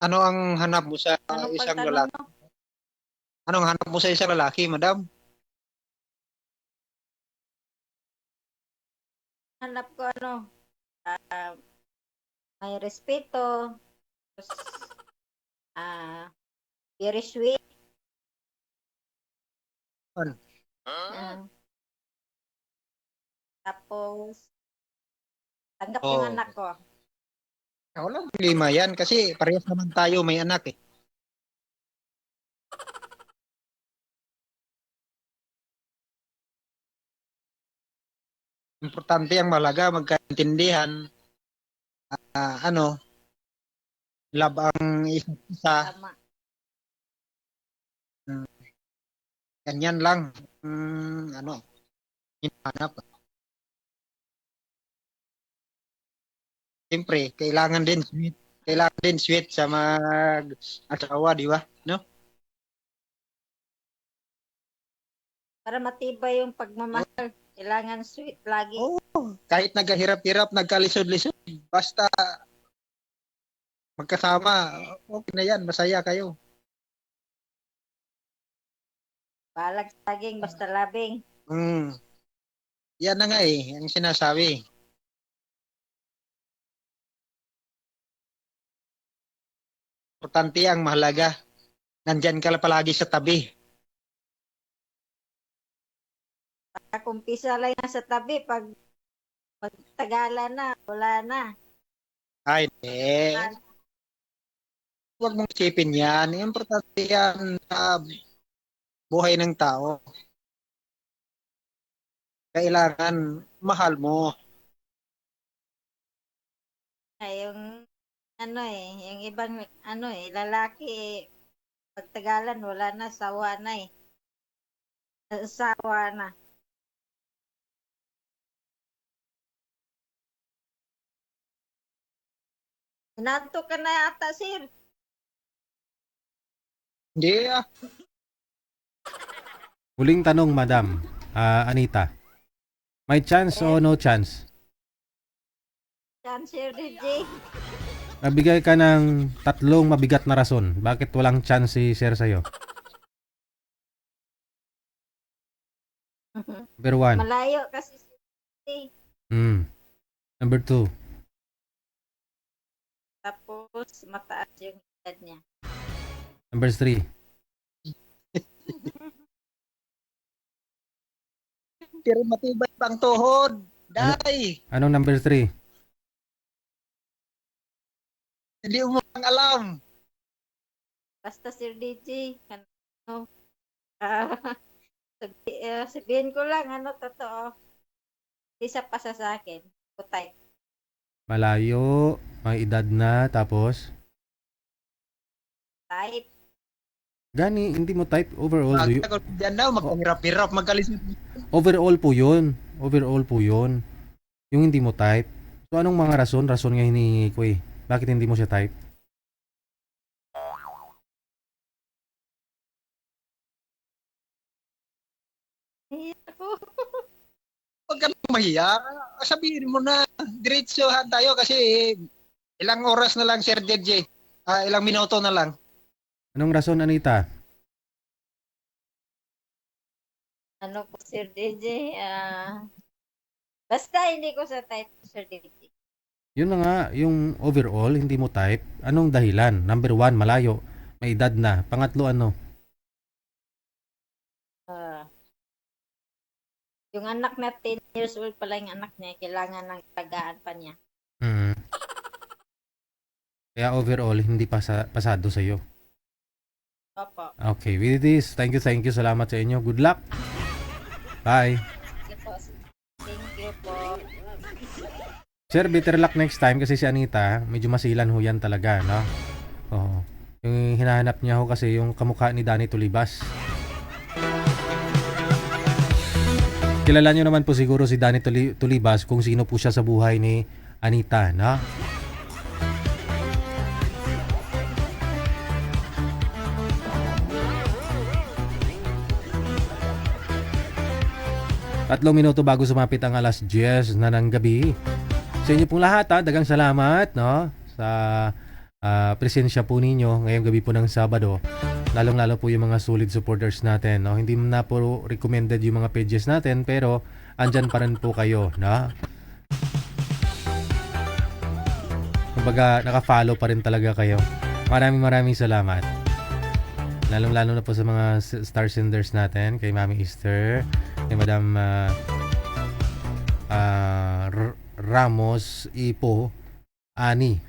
Ano ang hanap mo sa Anong isang pagtanong lalaki? mo? Anong hanap mo sa isang lalaki, madam? Hanap ko may respeto, tapos, very sweet. Ano? Tapos, tanggap yung anak ko. Walang problema yan kasi parehas naman tayo may anak eh. Importante ang malaga, magkaintindihan. Love ang isa't isa. Tama. Ganyan lang. Hinahanap. Siyempre, kailangan din sweet. Kailangan din sweet sa mag-asawa, di ba? No? Para matibay yung pagmamahal, kailangan sweet lagi. Kahit naghahirap-hirap, nagkalisod-lisod, basta magkasama, okay na yan, masaya kayo. Balag saging, basta labing. Yan na nga eh, ang sinasabi. Importante ang mahalaga. Nandyan ka palagi sa tabi. Kumpisa lang yan sa tabi, pag magtagalan na, wala na. Ay, huwag mong isipin yan. Importante yan sa buhay ng tao. Kailangan mahal mo. Ay, yung yung ibang lalaki, pagtagalan, wala na, sawa na eh. Sawa na. Inaantok ka na yata, sir. Hindi Huling tanong, madam. Anita. May chance o no chance? Sir DJ. Nabigay ka ng 3 mabigat na rason. Bakit walang chance si sir sa'yo? Number 1. Malayo kasi si Number 2. tapos mataas yung edad niya. Number 3. pero matibay pang tuhod. Day! Anong number 3? Hindi mo lang alam. Basta Sir DJ, ano, ah, sabihin ko lang, ano, totoo. Isa pa sa akin. Type. Malayo, may edad na, tapos Type. gani, hindi mo type overall. Diyan daw, magpahirap-hirap, magalis. Overall po yun. Overall po yun. Yung hindi mo type. So, anong mga rason? Rason nga hinihingi ko eh. Bakit hindi mo siya type? Huwag ka nang mahiya. Sabihin mo na, diretsohan tayo kasi ilang oras na lang, Sir DJ. Ilang minuto na lang. Anong rason, Anita? Ano po, Sir DJ? Basta hindi ko sa type, Sir DJ. Yun na nga, yung overall, hindi mo type. Anong dahilan? Number 1, malayo. May edad na. Pangatlo, ano? Yung anak na 10 years old pala yung anak niya, kailangan ng tagaan pa niya. Kaya overall, hindi pasado sa'yo. Opo. Okay, with this, thank you. Salamat sa inyo. Good luck. Bye. Thank you po. Sir, better luck next time kasi si Anita, medyo masilan ho yan talaga, no? Oo. Yung hinahanap niya ho kasi yung kamukha ni Danny Tulibas. Kilala niyo naman po siguro si Danny Tulibas kung sino po siya sa buhay ni Anita, no? Tatlong minuto bago sumapit ang alas 10 na ng gabi. Sa inyo pong lahat, dagang salamat, no? Sa presensya po ninyo ngayong gabi po ng Sabado. Lalong-lalo po yung mga solid supporters natin, no? Hindi na po recommended yung mga pages natin, pero andyan pa rin po kayo, no? Kumbaga, naka-follow pa rin talaga kayo. Maraming salamat. Lalong-lalo na po sa mga star senders natin, kay Mami Easter, kay Madam Ramos Ipo Ani.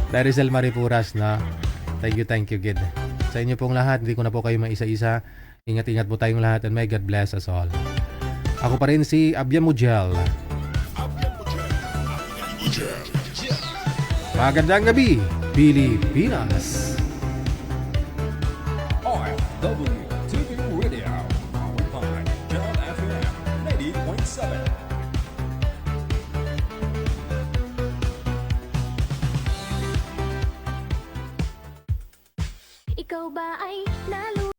Darisel Maripuras, na thank you kid. Sa inyo pong lahat, hindi ko na po kayo maisa-isa. Ingat-ingat po tayong lahat and may God bless us all. Ako pa rin si Abia Mujel. Magandang gabi, Pilipinas. OFW TV Radio, powered by John FM 90.7. Ikaw ba ay